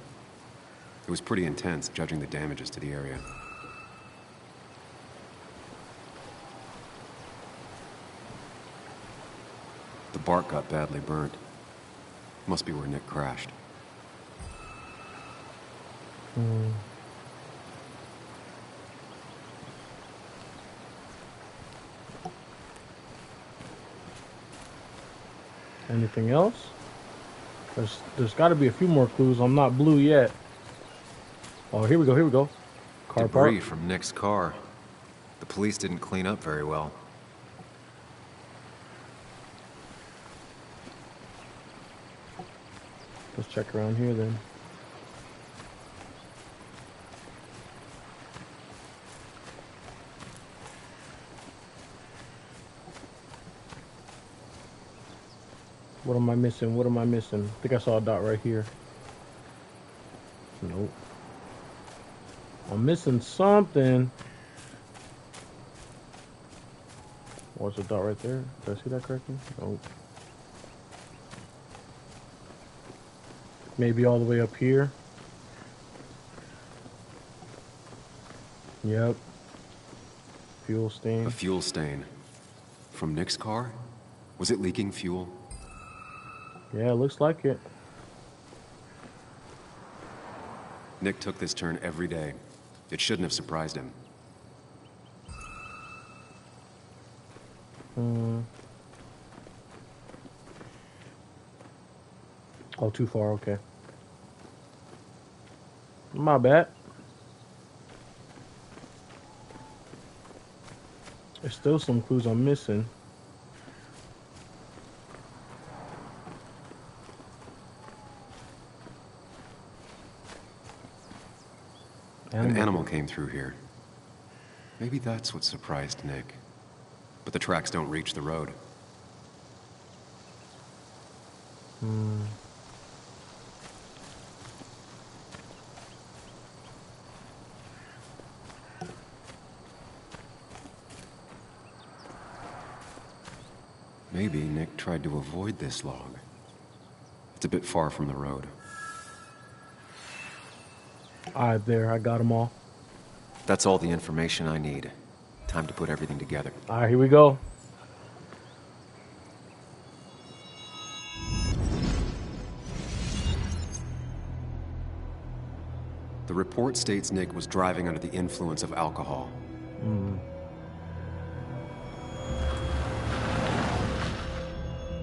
It was pretty intense, judging the damages to the area. The bark got badly burnt. Must be where Nick crashed. Anything else? There's got to be a few more clues. I'm not blue yet. Oh, here we go. Here we go. Car Debris park. from Nick's car. The police didn't clean up very well. Let's check around here then. What am I missing? What am I missing? I think I saw a dot right here. Nope. I'm missing something. What's a dot right there? Did I see that correctly? Nope. Maybe all the way up here. Yep. Fuel stain. A fuel stain. From Nick's car? Was it leaking fuel? Yeah, it looks like it. Nick took this turn every day. It shouldn't have surprised him. Oh, too far, okay. My bad. There's still some clues I'm missing. An animal came through here. Maybe that's what surprised Nick. But the tracks don't reach the road. Maybe Nick tried to avoid this log. It's a bit far from the road. Alright, there, I got them all. That's all the information I need. Time to put everything together. Alright, here we go. The report states Nick was driving under the influence of alcohol.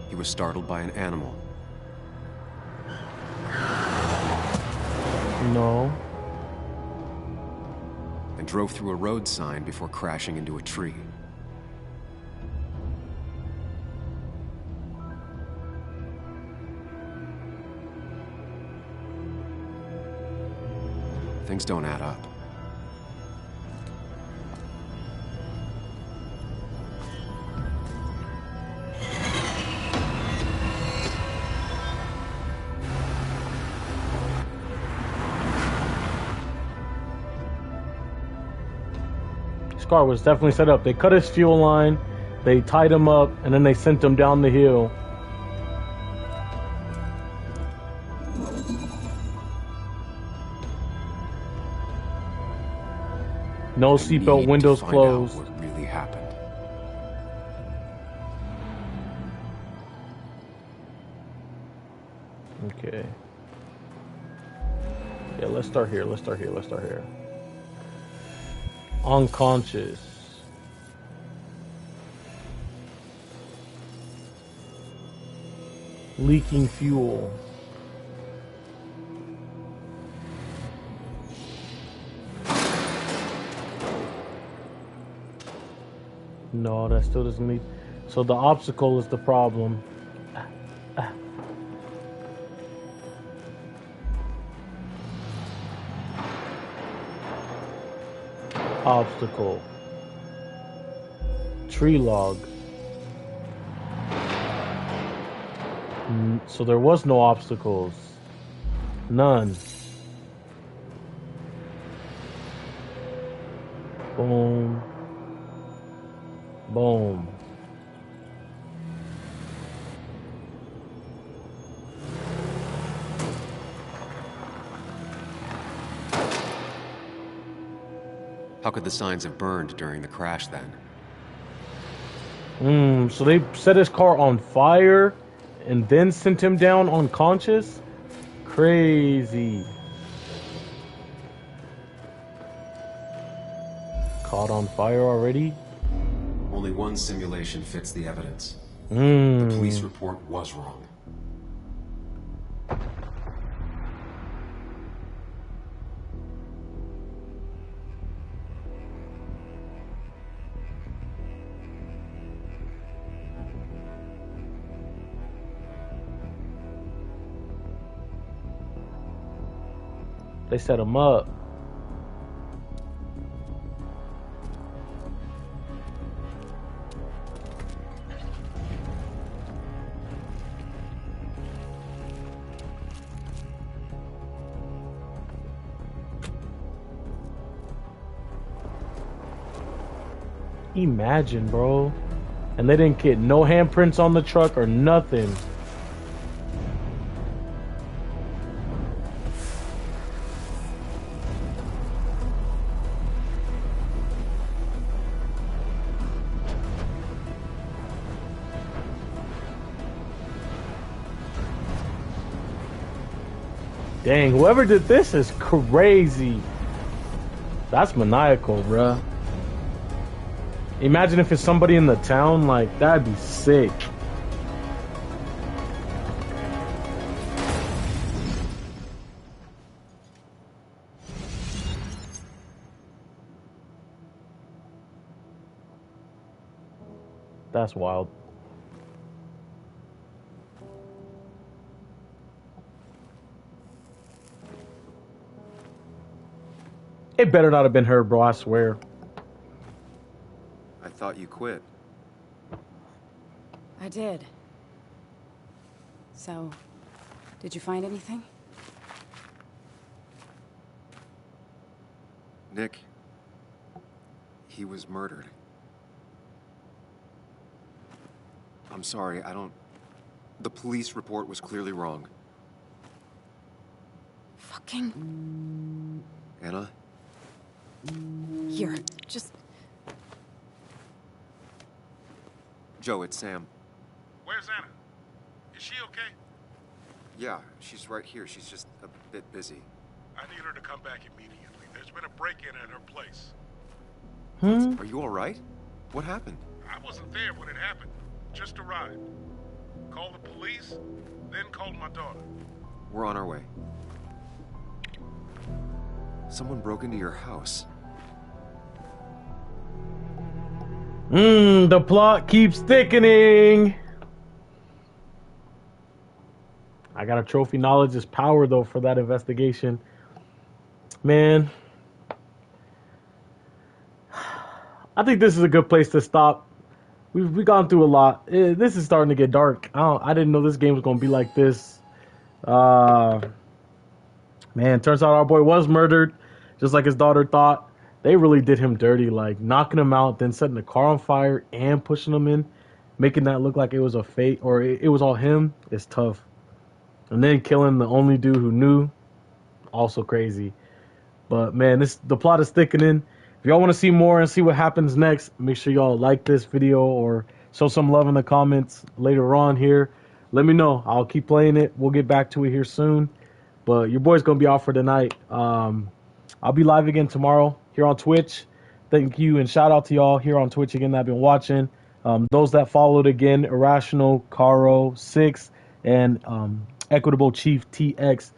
He was startled by an animal. No. And drove through a road sign before crashing into a tree. Things don't add up. Car was definitely set up. They cut his fuel line, they tied him up, and then they sent him down the hill. No seatbelt, windows closed. What really happened? Okay. Yeah, let's start here. Let's start here. Let's start here. Unconscious. Leaking fuel. No, that still doesn't lead. So the obstacle is the problem. Obstacle. Tree log. So there was no obstacles. None. Boom. Boom. How could the signs have burned during the crash then? So they set his car on fire and then sent him down unconscious? Crazy. Caught on fire already? Only one simulation fits the evidence. The police report was wrong. They set him up. Imagine, bro. And they didn't get no handprints on the truck or nothing. Dang, whoever did this is crazy. That's maniacal, bruh. Imagine if it's somebody in the town, like, that'd be sick. That's wild. It better not have been her, bro, I swear. I thought you quit. I did. So, did you find anything? Nick, he was murdered. I'm sorry, the police report was clearly wrong. Fucking... Anna? Here, just... Joe, it's Sam. Where's Anna? Is she okay? Yeah, she's right here. She's just a bit busy. I need her to come back immediately. There's been a break-in at her place. Are you all right? What happened? I wasn't there when it happened. Just arrived. Called the police, then called my daughter. We're on our way. Someone broke into your house. The plot keeps thickening. I got a trophy. Knowledge is power, though, for that investigation. Man, I think this is a good place to stop. We've gone through a lot. This is starting to get dark. I didn't know this game was going to be like this. Man, turns out our boy was murdered, just like his daughter thought. They really did him dirty, like knocking him out, then setting the car on fire and pushing him in, making that look like it was a fate or it was all him. It's tough. And then killing the only dude who knew, also crazy. But man, the plot is thickening. If y'all want to see more and see what happens next, make sure y'all like this video or show some love in the comments later on here. Let me know. I'll keep playing it. We'll get back to it here soon. But your boy's going to be off for tonight. I'll be live again tomorrow here on Twitch. Thank you and shout out to y'all here on Twitch again that have been watching. Those that followed again, Irrational, Caro, 6, and Equitable Chief TX.